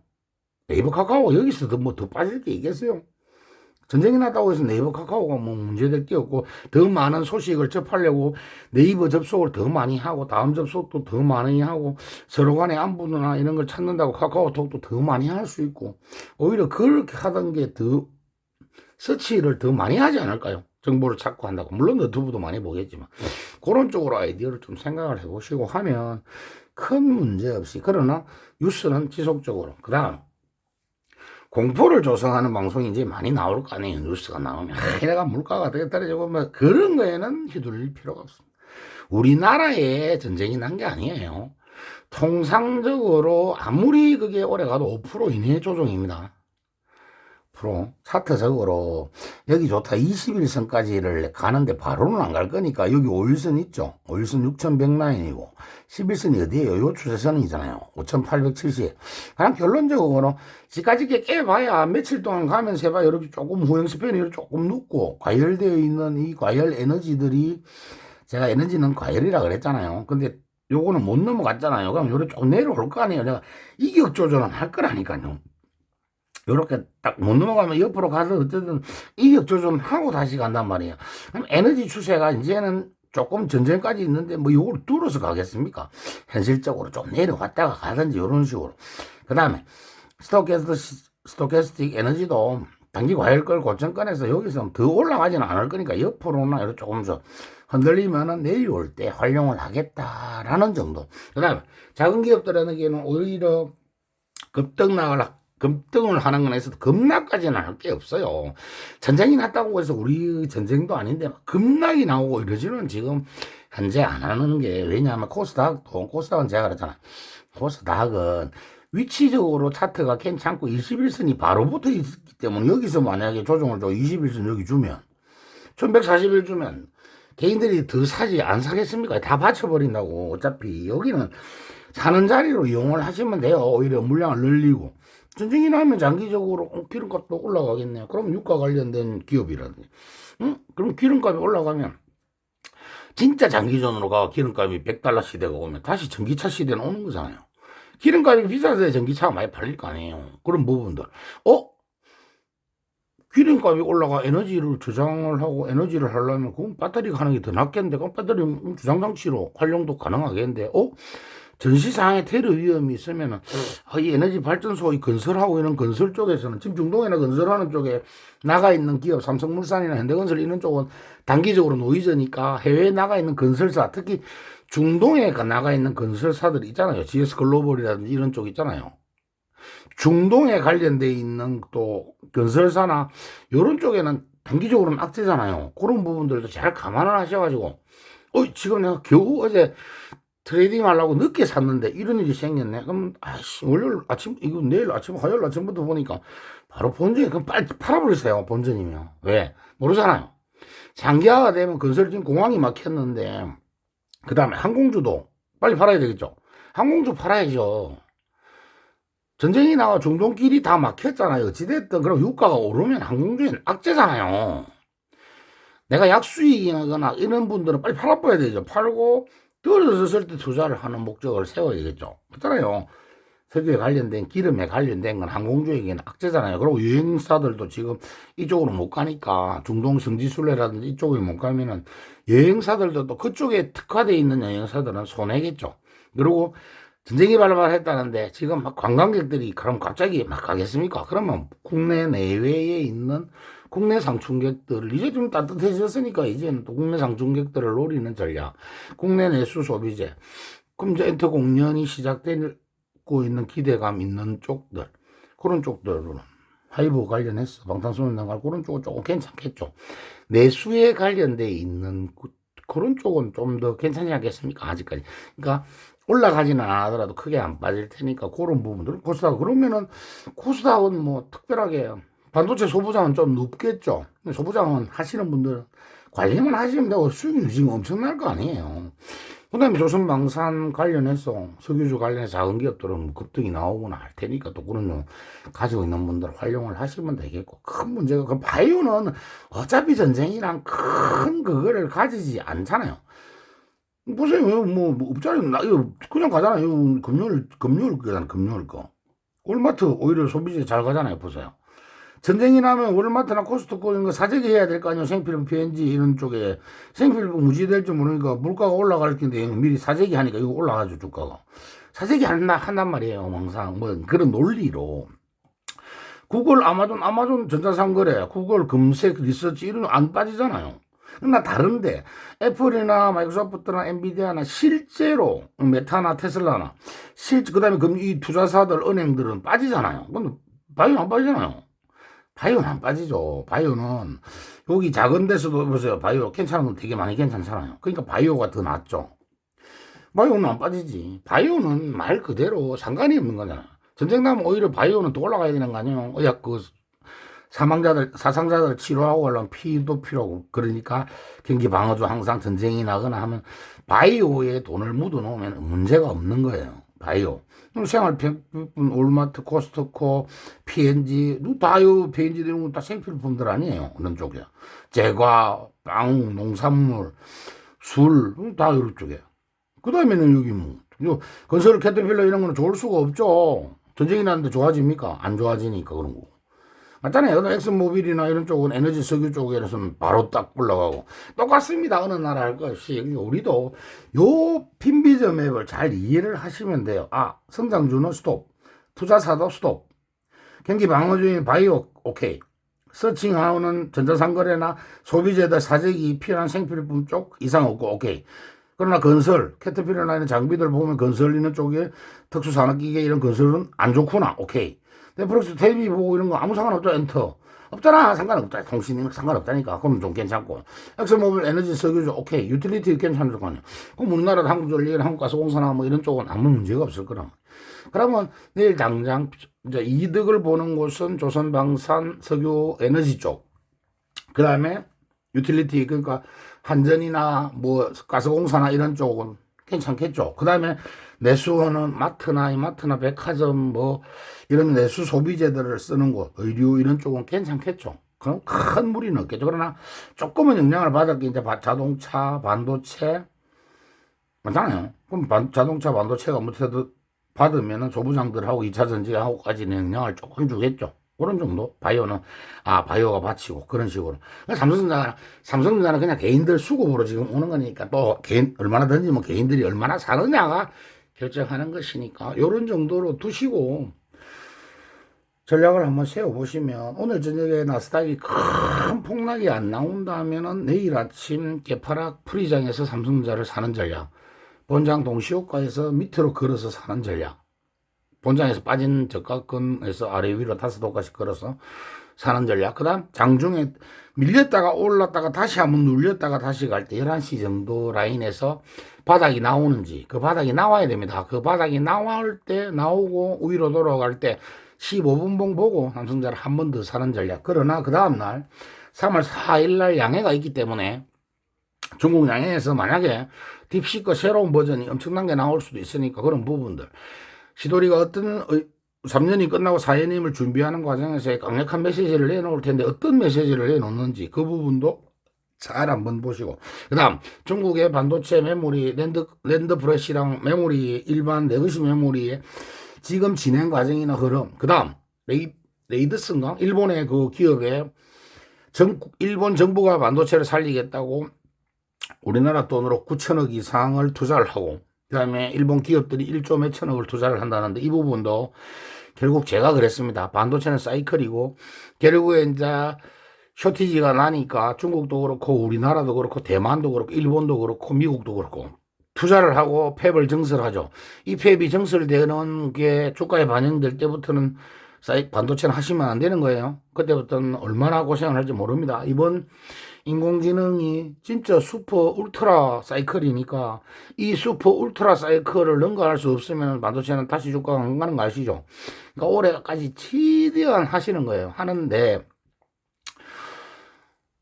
네이버 카카오 여기서도 뭐 더 빠질 게 있겠어요? 전쟁이 났다고 해서 네이버 카카오가 뭐 문제될 게 없고, 더 많은 소식을 접하려고 네이버 접속을 더 많이 하고 다음 접속도 더 많이 하고 서로 간의 안부나 이런 걸 찾는다고 카카오톡도 더 많이 할 수 있고, 오히려 그렇게 하던 게 더 서치를 더 많이 하지 않을까요? 정보를 찾고 한다고. 물론 너튜브도 많이 보겠지만 그런 쪽으로 아이디어를 좀 생각을 해보시고 하면 큰 문제 없이. 그러나 뉴스는 지속적으로. 그 다음 공포를 조성하는 방송이 이제 많이 나올 거 아니에요. 뉴스가 나오면 내가 물가가 어떻게 떨어지고 뭐 그런 거에는 휘둘릴 필요가 없습니다. 우리나라에 전쟁이 난 게 아니에요. 통상적으로 아무리 그게 오래 가도 5% 이내 조정입니다. 차트적으로 여기 좋다 21선까지를 가는데 바로는 안 갈 거니까 여기 5일선 있죠. 5일선 6100라인이고 11선이 어디에요? 요 추세선이잖아요. 5870. 그냥 결론적으로 지금까지 깨봐야 며칠 동안 가면서 해봐 이렇게 조금 후행 스팬이 이렇게 조금 눕고 과열되어 있는 이 과열 에너지들이, 제가 에너지는 과열이라 그랬잖아요. 근데 요거는 못 넘어갔잖아요. 그럼 요렇게 좀 내려올 거 아니에요. 내가 이격 조절은 할 거라니까요. 요렇게 딱 못 넘어가면 옆으로 가서 어쨌든 이격 조절하고 다시 간단 말이에요. 그럼 에너지 추세가 이제는 조금 전쟁까지 있는데 뭐 요걸 뚫어서 가겠습니까? 현실적으로 좀 내려왔다가 가든지 이런 식으로. 그 다음에 스토캐스틱 에너지도 단기 과열걸 고점권에서 여기서 더 올라가지는 않을 거니까 옆으로나 이렇게 조금씩 흔들리면은 내려올 때 활용을 하겠다라는 정도. 그 다음에 작은 기업들에게는 오히려 급등을 하는 건 해서 급락까지는 할 게 없어요. 전쟁이 났다고 해서 우리 전쟁도 아닌데 급락이 나오고 이러지는 지금 현재 안 하는 게, 왜냐하면 코스닥은 제가 그랬잖아. 코스닥은 위치적으로 차트가 괜찮고 21선이 바로 붙어 있기 때문에 여기서 만약에 조정을 줘 21선 여기 주면 1141 주면 개인들이 더 사지 안 사겠습니까? 다 받쳐버린다고. 어차피 여기는 사는 자리로 이용을 하시면 돼요. 오히려 물량을 늘리고. 전쟁이 나면 장기적으로 기름값도 올라가겠네요. 그럼 유가 관련된 기업이라든지. 그럼 기름값이 올라가면 진짜 장기전으로 가 기름값이 $100 시대가 오면 다시 전기차 시대는 오는 거잖아요. 기름값이 비싸서 전기차가 많이 팔릴 거 아니에요. 그런 부분들. 기름값이 올라가 에너지를 저장을 하고 에너지를 하려면 그건 배터리가 하는 게 더 낫겠는데, 그럼 배터리 주장장치로 활용도 가능하겠는데, 전시상에 테러 위험이 있으면은, 이 에너지 발전소 건설하고 있는 건설 쪽에서는, 지금 중동에나 건설하는 쪽에 나가 있는 기업, 삼성물산이나 현대건설 이런 쪽은 단기적으로 노이즈니까 해외에 나가 있는 건설사, 특히 중동에 나가 있는 건설사들 있잖아요. GS 글로벌이라든지 이런 쪽 있잖아요. 중동에 관련돼 있는 또 건설사나 이런 쪽에는 단기적으로는 악재잖아요. 그런 부분들도 잘 감안을 하셔가지고, 지금 내가 겨우 어제 트레이딩 하려고 늦게 샀는데 이런 일이 생겼네. 그럼 월요일 아침, 이거 내일 아침, 화요일 아침부터 보니까 바로 본전이, 그럼 빨리 팔아버리세요. 본전이면. 왜? 모르잖아요. 장기화가 되면 건설 지금 공항이 막혔는데, 그 다음에 항공주도 빨리 팔아야 되겠죠. 항공주 팔아야죠. 전쟁이 나와 중동길이 다 막혔잖아요. 어찌됐든 그럼 유가가 오르면 항공주에는 악재잖아요. 내가 약수익이나 이런 분들은 빨리 팔아봐야 되죠. 팔고 떨어졌을 때 투자를 하는 목적을 세워야겠죠. 그렇잖아요. 석유에 관련된 기름에 관련된 건 항공주에게는 악재잖아요. 그리고 여행사들도 지금 이쪽으로 못 가니까 중동 성지순례라든지 이쪽에 못 가면은 여행사들도 또 그쪽에 특화되어 있는 여행사들은 손해겠죠. 그리고 전쟁이 발발했다는데 지금 막 관광객들이 그럼 갑자기 막 가겠습니까? 그러면 국내 내외에 있는 국내 상충객들을 이제 좀 따뜻해졌으니까 이제는 또 국내 상충객들을 노리는 전략, 국내 내수 소비재, 그럼 이제 엔터 공연이 시작되고 있는 기대감 있는 쪽들, 그런 쪽들은 하이브 관련해서 방탄소년단 그런 쪽은 조금 괜찮겠죠. 내수에 관련돼 있는 그런 쪽은 좀 더 괜찮지 않겠습니까? 아직까지. 그러니까 올라가지는 않더라도 크게 안 빠질 테니까 그런 부분들은 코스닥 그러면은 코스닥은 뭐 특별하게 반도체 소부장은 좀 높겠죠. 소부장은 하시는 분들 관리만 하시면 되고 수익률 지금 엄청날 거 아니에요. 그 다음에 조선방산 관련해서 석유주 관련해서 작은 기업들은 급등이 나오거나 할 테니까 또 그런 거 가지고 있는 분들 활용을 하시면 되겠고, 큰 문제가 그 바이오는 어차피 전쟁이랑 큰 그거를 가지지 않잖아요. 보세요. 뭐 없잖아요. 이거 그냥 가잖아요. 이거 금요일 거잖아. 금요일 거. 월마트 오히려 소비재 잘 가잖아요. 보세요. 전쟁이 나면 월마트나 코스트코 이런 거 사재기 해야 될 거 아니에요. 생필품, PNG 이런 쪽에 생필품 무지될 줄 모르니까 물가가 올라갈 텐데 미리 사재기 하니까 이거 올라가죠. 주가가. 사재기 한단 말이에요. 항상 뭐 그런 논리로. 구글, 아마존 전자상거래, 구글 검색, 리서치 이런 거 안 빠지잖아요. 그러나 다른데 애플이나 마이크로소프트나 엔비디아나 실제로 메타나 테슬라나 그다음에 이 투자사들 은행들은 빠지잖아요. 근데 바이오는 안 빠지잖아요. 바이오는 안 빠지죠. 바이오는 여기 작은 데서도 보세요. 바이오 괜찮은 건 되게 많이 괜찮잖아요. 그러니까 바이오가 더 낫죠. 바이오는 안 빠지지. 바이오는 말 그대로 상관이 없는 거잖아. 전쟁 나면 오히려 바이오는 더 올라가야 되는 거 아니에요. 그 사상자들 치료하고 하려면 피도 필요하고, 그러니까 경기 방어주 항상 전쟁이 나거나 하면 바이오에 돈을 묻어 놓으면 문제가 없는 거예요. 바이오. 생활필품, 올마트, 코스트코, P&G, 다요, P&G 이런 건 다 생필품들 아니에요. 그런 쪽이야. 제과, 빵, 농산물, 술, 다 이런 쪽이에요. 그 다음에는 여기 건설 캐터필러 이런 거는 좋을 수가 없죠. 전쟁이 났는데 좋아집니까? 안 좋아지니까 그런 거고. 맞잖아요. 엑슨모빌이나 이런 쪽은 에너지 석유 쪽에서는 바로 딱 올라가고 똑같습니다. 어느 나라 할 것 없이 우리도 요 핀비저 맵을 잘 이해를 하시면 돼요. 성장주는 스톱, 투자사도 스톱, 경기 방어주의 바이오 오케이, 서칭하우는 전자상거래나 소비재들 사재기 필요한 생필품 쪽 이상 없고 오케이. 그러나 건설, 캐터필러나 이런 장비들 보면 건설 있는 쪽에 특수산업기계 이런 건설은 안 좋구나 오케이. 넷플릭스 텔레비 보고 이런 거 아무 상관없죠. 엔터 없잖아. 상관없다. 통신이 상관없다니까. 그럼 좀 괜찮고, 엑스모빌 에너지 석유주 오케이, 유틸리티 괜찮을 거 아니야. 그럼 우리나라 한국전력, 한국가스공사나 뭐 이런 쪽은 아무 문제가 없을 거라. 그러면 내일 당장 이제 이득을 보는 곳은 조선방산 석유 에너지 쪽, 그 다음에 유틸리티, 그러니까 한전이나 뭐 가스공사나 이런 쪽은 괜찮겠죠. 그 다음에 내수는 이마트나 백화점 뭐 이런 내수 소비재들을 쓰는 곳, 의류 이런 쪽은 괜찮겠죠. 그럼 큰 무리는 없겠죠. 그러나 조금은 영향을 받을 게 이제 자동차, 반도체 맞잖아요. 그럼 자동차, 반도체가 못해도 받으면은 소부장들하고 2차 전지하고까지는 영향을 조금 주겠죠. 그런 정도. 바이오는 바이오가 받치고 그런 식으로. 삼성전자는 그냥 개인들 수급으로 지금 오는 거니까, 또 개인 얼마나 던지면 개인들이 얼마나 사느냐가 결정하는 것이니까 요런 정도로 두시고 전략을 한번 세워보시면, 오늘 저녁에 나스닥이 큰 폭락이 안 나온다면은 내일 아침 개파락 프리장에서 삼성전자를 사는 전략, 본장 동시호가에서 밑으로 걸어서 사는 전략, 본장에서 빠진 저가권에서 아래 위로 5호가씩 걸어서 사는 전략, 그 다음 장중에 밀렸다가 올랐다가 다시 한번 눌렸다가 다시 갈 때 11시 정도 라인에서 바닥이 나오는지, 그 바닥이 나와야 됩니다. 그 바닥이 나올 때, 나오고 위로 돌아갈 때 15분 봉 보고 삼성전자 한 번 더 사는 전략. 그러나 그 다음날 3월 4일 날 양해가 있기 때문에 중국 양해에서 만약에 딥시크 새로운 버전이 엄청난 게 나올 수도 있으니까 그런 부분들 시도리가 어떤 3년이 끝나고 4년임을 준비하는 과정에서 강력한 메시지를 내놓을 텐데 어떤 메시지를 내놓는지 그 부분도 잘 한번 보시고 그 다음 중국의 반도체 메모리 랜드 프레시랑 메모리 일반 레거시 메모리의 지금 진행 과정이나 흐름 그 다음 레이드슨가 일본의 그 기업에 일본 정부가 반도체를 살리겠다고 우리나라 돈으로 9천억 이상을 투자를 하고 그 다음에 일본 기업들이 1조 몇천억을 투자를 한다는데 이 부분도 결국 제가 그랬습니다. 반도체는 사이클이고 결국에 이제 쇼티지가 나니까 중국도 그렇고 우리나라도 그렇고 대만도 그렇고 일본도 그렇고 미국도 그렇고 투자를 하고 팹을 증설하죠. 이 팹이 증설되는 게 주가에 반영될 때부터는 반도체는 하시면 안 되는 거예요. 그때부터는 얼마나 고생을 할지 모릅니다. 이번 인공지능이 진짜 슈퍼 울트라 사이클이니까 이 슈퍼 울트라 사이클을 능가할 수 없으면 반도체는 다시 주가가 안 가는 거 아시죠? 그러니까 올해까지 최대한 하시는 거예요. 하는데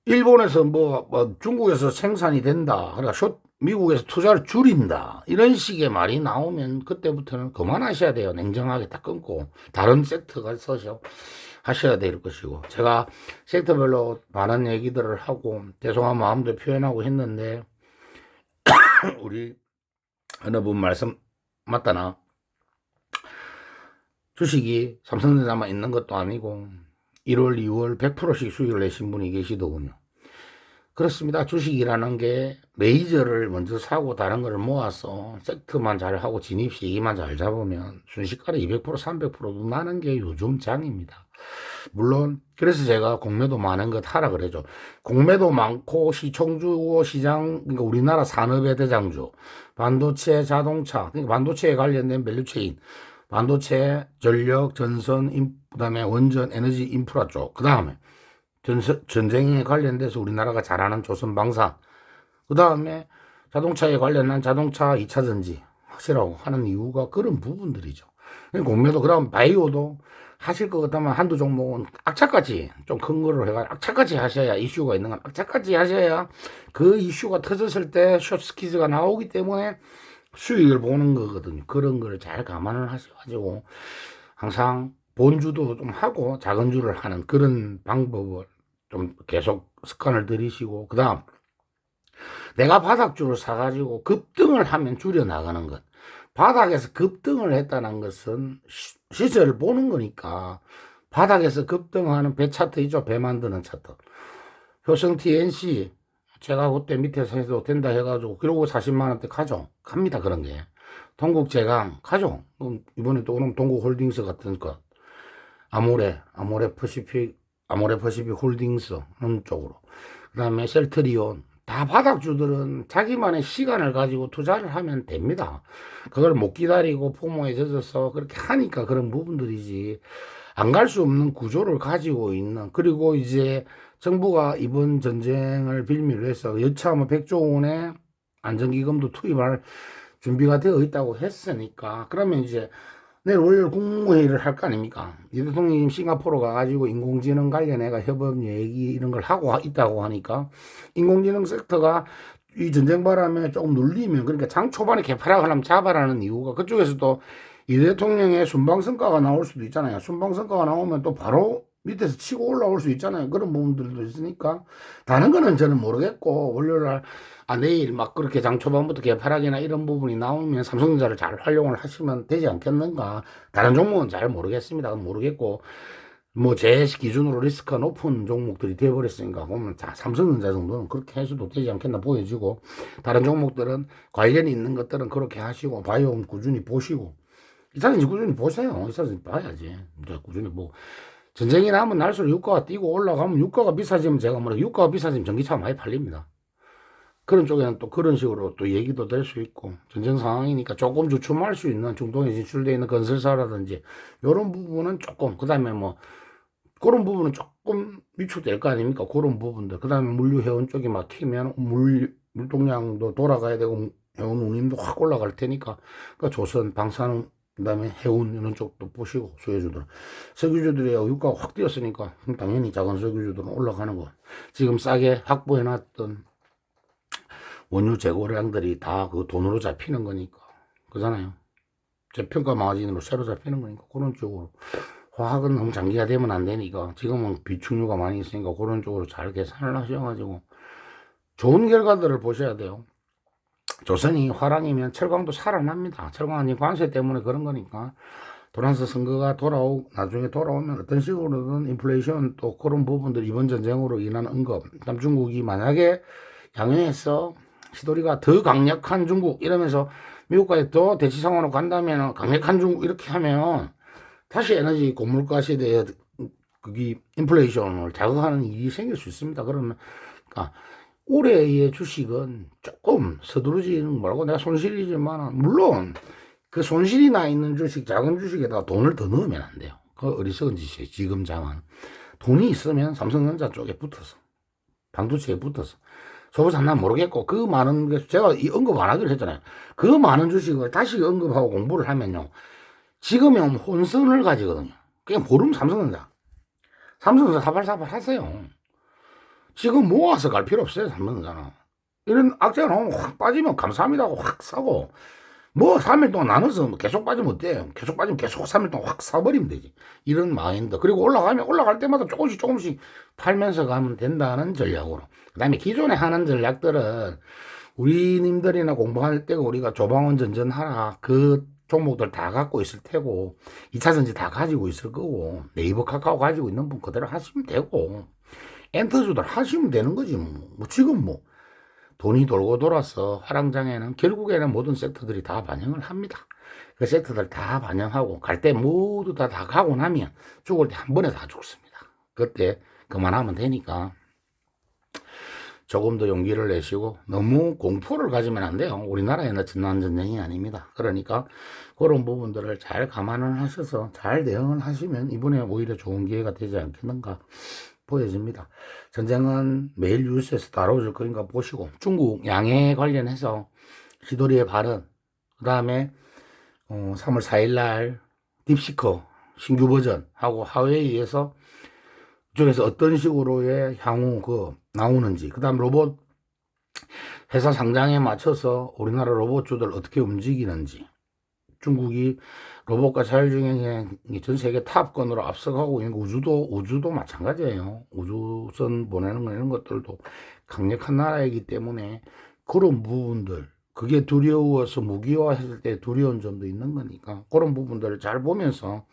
일본에서 뭐 중국에서 생산이 된다. 그러니까 미국에서 투자를 줄인다. 이런 식의 말이 나오면 그때부터는 그만하셔야 돼요. 냉정하게 딱 끊고 다른 섹터가 서서 하셔야 될 것이고 제가 섹터별로 많은 얘기들을 하고 죄송한 마음도 표현하고 했는데 우리 어느 분 말씀 맞다나 주식이 삼성전자만 있는 것도 아니고 1월, 2월 100%씩 수익을 내신 분이 계시더군요. 그렇습니다. 주식이라는 게 레이저를 먼저 사고 다른 거를 모아서 섹터만 잘 하고 진입 시기만 잘 잡으면 순식간에 200% 300%도 나는 게 요즘 장입니다. 물론 그래서 제가 공매도 많은 것 하라 그래죠. 공매도 많고 시총주 시장 그러니까 우리나라 산업의 대장주 반도체 자동차 그러니까 반도체에 관련된 밸류체인 반도체 전력 전선 그다음에 원전 에너지 인프라 쪽 그다음에 전쟁에 관련돼서 우리나라가 잘하는 조선방사 그 다음에 자동차에 관련한 자동차 2차 전지 하시라고 하는 이유가 그런 부분들이죠. 공매도 그 다음 바이오도 하실 것 같다면 한두 종목은 악착같이 좀 큰 거를 해가 악착같이 하셔야 이슈가 있는 건 악착같이 하셔야 그 이슈가 터졌을 때 숏스키즈가 나오기 때문에 수익을 보는 거거든요. 그런 걸 잘 감안을 하셔가지고 항상 본주도 좀 하고 작은 주를 하는 그런 방법을 좀 계속 습관을 들이시고 그 다음 내가 바닥주를 사가지고 급등을 하면 줄여나가는 것 바닥에서 급등을 했다는 것은 시세를 보는 거니까 바닥에서 급등하는 배 차트이죠. 배 만드는 차트 효성 TNC 제가 그때 밑에서 해도 된다 해가지고 그러고 40만원대 가죠. 갑니다. 그런 게 동국제강 가죠. 이번에 또 오늘 동국홀딩스 같은 것 아모레 퍼시픽 홀딩스 하는 쪽으로 그 다음에 셀트리온 다 바닥주들은 자기만의 시간을 가지고 투자를 하면 됩니다. 그걸 못 기다리고 포모에 젖어서 그렇게 하니까 그런 부분들이지 안 갈 수 없는 구조를 가지고 있는 그리고 이제 정부가 이번 전쟁을 빌미로 해서 여차하면 100조 원의 안전기금도 투입할 준비가 되어 있다고 했으니까 그러면 이제 내일 월요일 국무회의를 할 거 아닙니까? 이 대통령이 싱가포르 가가지고 인공지능 관련해가 협업 얘기 이런 걸 하고 있다고 하니까 인공지능 섹터가 이 전쟁 바람에 조금 눌리면 그러니까 장 초반에 개파락을 하면 잡아라는 이유가 그쪽에서도 이 대통령의 순방성과가 나올 수도 있잖아요. 순방성과가 나오면 또 바로 밑에서 치고 올라올 수 있잖아요. 그런 부분들도 있으니까 다른 거는 저는 모르겠고 월요일날 내일 막 그렇게 장 초반부터 개파락이나 이런 부분이 나오면 삼성전자를 잘 활용을 하시면 되지 않겠는가. 다른 종목은 잘 모르겠습니다. 모르겠고 뭐 제 기준으로 리스크가 높은 종목들이 되어버렸으니까 보면 삼성전자 정도는 그렇게 해서도 되지 않겠나 보여지고 다른 종목들은 관련이 있는 것들은 그렇게 하시고 바이오는 꾸준히 보시고 이사든지 꾸준히 보세요. 이사든지 봐야지. 이제 꾸준히 뭐 전쟁이 나면 날수록 유가가 뛰고 올라가면 유가가 비싸지면 제가 뭐라 유가가 비싸지면 전기차가 많이 팔립니다. 그런 쪽에는 또 그런 식으로 또 얘기도 될 수 있고 전쟁 상황이니까 조금 주춤할 수 있는 중동에 진출되어 있는 건설사라든지 이런 부분은 조금 그 다음에 뭐 그런 부분은 조금 위축될 거 아닙니까? 그런 부분들 그 다음에 물류 회원 쪽이 막히면 물동량도 돌아가야 되고 회원 운임도 확 올라갈 테니까 그러니까 조선 방사능 그 다음에 해운 이런 쪽도 보시고 수혜주들 석유주들의 유가가 확 뛰었으니까 당연히 작은 석유주들은 올라가는 거. 지금 싸게 확보해놨던 원유 재고량들이 다 그 돈으로 잡히는 거니까 그잖아요. 저평가 마진으로 새로 잡히는 거니까 그런 쪽으로. 화학은 너무 장기가 되면 안 되니까 지금은 비축유가 많이 있으니까 그런 쪽으로 잘 계산을 하셔가지고 좋은 결과들을 보셔야 돼요. 조선이 화랑이면 철강도 살아납니다. 철강은 관세 때문에 그런 거니까 도란스 선거가 나중에 돌아오면 어떤 식으로든 인플레이션 또 그런 부분들 이번 전쟁으로 인한 언급, 그다음 중국이 만약에 양해해서 시도리가 더 강력한 중국 이러면서 미국까지 또 대치 상황으로 간다면 강력한 중국 이렇게 하면 다시 에너지 고물가 시대에 그게 인플레이션을 자극하는 일이 생길 수 있습니다. 그러면 그러니까 올해의 주식은 조금 서두르지는 뭐라고 내가 손실이지만 물론 그 손실이 나 있는 주식 작은 주식에다가 돈을 더 넣으면 안 돼요. 그 어리석은 짓이에요. 지금 장은 돈이 있으면 삼성전자 쪽에 붙어서 반도체에 붙어서 소부산 난 모르겠고 그 많은 게 제가 이 언급 안 하기로 했잖아요. 그 많은 주식을 다시 언급하고 공부를 하면요 지금은 혼선을 가지거든요. 그냥 모르면 삼성전자 4848 하세요. 지금 모아서 갈 필요 없어요. 삼성전자는 이런 악재가 나오면 확 빠지면 감사합니다 하고 확 사고 뭐 3일 동안 나눠서 계속 빠지면 어때요? 계속 빠지면 계속 3일 동안 확 사버리면 되지. 이런 마인드. 그리고 올라갈 때마다 조금씩 팔면서 가면 된다는 전략으로. 그 다음에 기존에 하는 전략들은 우리님들이나 공부할 때 우리가 조방원 전전하라 그 종목들 다 갖고 있을 테고 2차전지 다 가지고 있을 거고 네이버 카카오 가지고 있는 분 그대로 하시면 되고 엔터주들 하시면 되는 거지 뭐 지금 뭐 돈이 돌고 돌아서 화랑장에는 결국에는 모든 섹터들이 다 반영을 합니다. 그 섹터들 다 반영하고 갈 때 모두 다 가고 나면 죽을 때 한 번에 다 죽습니다. 그때 그만하면 되니까 조금 더 용기를 내시고 너무 공포를 가지면 안 돼요. 우리나라에는 전난 전쟁이 아닙니다. 그러니까 그런 부분들을 잘 감안을 하셔서 잘 대응을 하시면 이번에 오히려 좋은 기회가 되지 않겠는가 보여집니다. 전쟁은 매일 뉴스에서 다뤄질 거니까 보시고 중국 양해 관련해서 시도리의 발언 그 다음에 3월 4일 날 딥시커 신규 버전하고 하웨이에서 이쪽에서 어떤 식으로의 향후 나오는지 그 다음 로봇 회사 상장에 맞춰서 우리나라 로봇주들 어떻게 움직이는지 중국이 로봇과 자율주행에 전 세계 탑권으로 앞서가고 있는 우주도 마찬가지예요. 우주선 보내는 거 이런 것들도 강력한 나라이기 때문에 그런 부분들 그게 두려워서 무기화했을 때 두려운 점도 있는 거니까 그런 부분들을 잘 보면서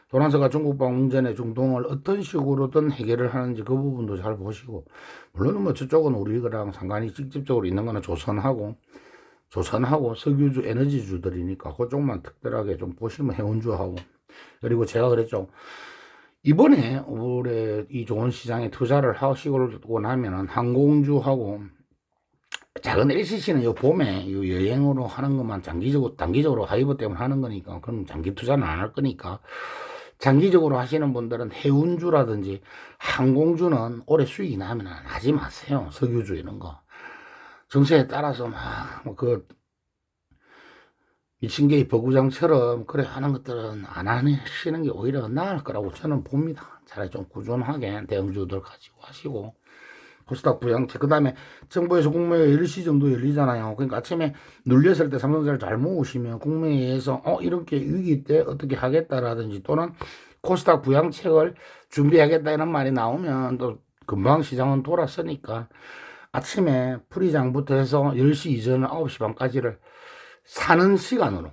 도란스가 중국 방문전에 중동을 어떤 식으로든 해결을 하는지 그 부분도 잘 보시고 물론 뭐 저쪽은 우리랑 상관이 직접적으로 있는 거는 조선하고 석유주 에너지주들이니까 그쪽만 특별하게 좀 보시면 해운주하고 그리고 제가 그랬죠. 이번에 올해 이 좋은 시장에 투자를 하시고 나면은 항공주하고 작은 LCC는 요 봄에 요 여행으로 하는 것만 단기적으로 하이브 때문에 하는 거니까 그럼 장기 투자는 안 할 거니까 장기적으로 하시는 분들은 해운주라든지 항공주는 올해 수익이 나면 하지 마세요. 석유주 이런 거. 정세에 따라서 미친 개이 버구장처럼 그래 하는 것들은 안 하시는 게 오히려 나을 거라고 저는 봅니다. 차라리 좀 꾸준하게 대형주들 가지고 하시고 코스닥 부양체 그 다음에 정부에서 국무회의 10시 정도 열리잖아요. 그러니까 아침에 눌렸을 때 삼성전자를 잘 모으시면 국무회의에서 이렇게 위기 때 어떻게 하겠다라든지 또는 코스닥 부양책을 준비하겠다 이런 말이 나오면 또 금방 시장은 돌았으니까 아침에 프리장부터 해서 10시 이전 9시 반까지를 사는 시간으로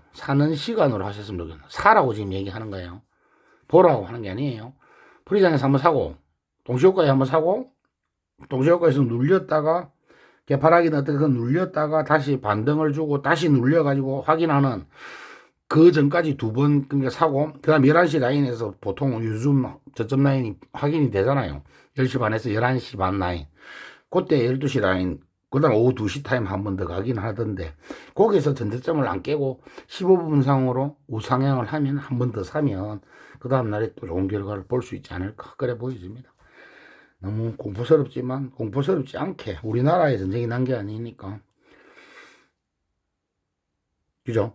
하셨으면 좋겠네요. 사라고 지금 얘기하는 거예요. 보라고 하는 게 아니에요. 프리장에서 한번 사고 동시효과에 한번 사고 동시효과에서 눌렸다가 개파락이나 어떻게 눌렸다가 다시 반등을 주고 다시 눌려가지고 확인하는 그 전까지 두 번 그러니까 사고 그 다음 11시 라인에서 보통 요즘 저점 라인이 확인이 되잖아요. 10시 반에서 11시 반 라인 그때 12시 라인 그 다음 오후 2시 타임 한 번 더 가긴 하던데 거기서 전저점을 안 깨고 15분상으로 우상향을 하면 한 번 더 사면 그 다음 날에 또 좋은 결과를 볼 수 있지 않을까 그래 보여집니다. 너무 공포스럽지만 공포스럽지 않게 우리나라에 전쟁이 난 게 아니니까 그죠?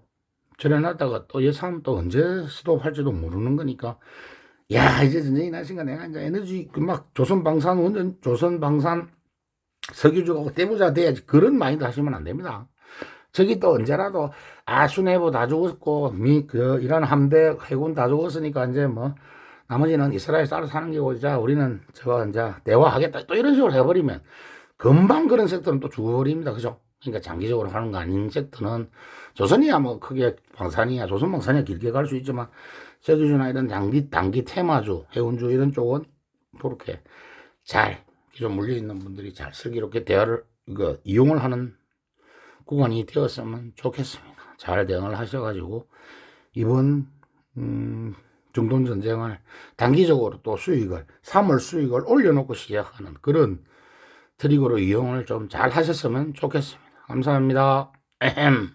저래놨다가 또 예상하면 또 언제 스톱할지도 모르는 거니까, 야, 이제 전쟁이 나니까 내가 이제 에너지, 막 조선방산, 원전, 조선방산, 석유주가 떼부자 돼야지. 그런 마인드 하시면 안 됩니다. 저기 또 언제라도, 수내부 다 죽었고, 이란 함대, 해군 다 죽었으니까 이제 뭐, 나머지는 이스라엘 따로 사는 게고, 자, 우리는 저거 이제 대화하겠다. 또 이런 식으로 해버리면, 금방 그런 섹터는 또 죽어버립니다. 그죠? 그러니까 장기적으로 하는 거 아닌 섹터는, 조선이야 뭐 크게 방산이야, 조선 방산이야 길게 갈 수 있지만, 석유주나 이런 단기 테마주, 해운주 이런 쪽은 그렇게 잘, 기존 물려있는 분들이 잘 슬기롭게 대화를, 이용을 하는 구간이 되었으면 좋겠습니다. 잘 대응을 하셔가지고, 이번, 중동전쟁을 단기적으로 또 수익을, 3월 수익을 올려놓고 시작하는 그런 트리거로 이용을 좀 잘 하셨으면 좋겠습니다. 감사합니다. 에헴.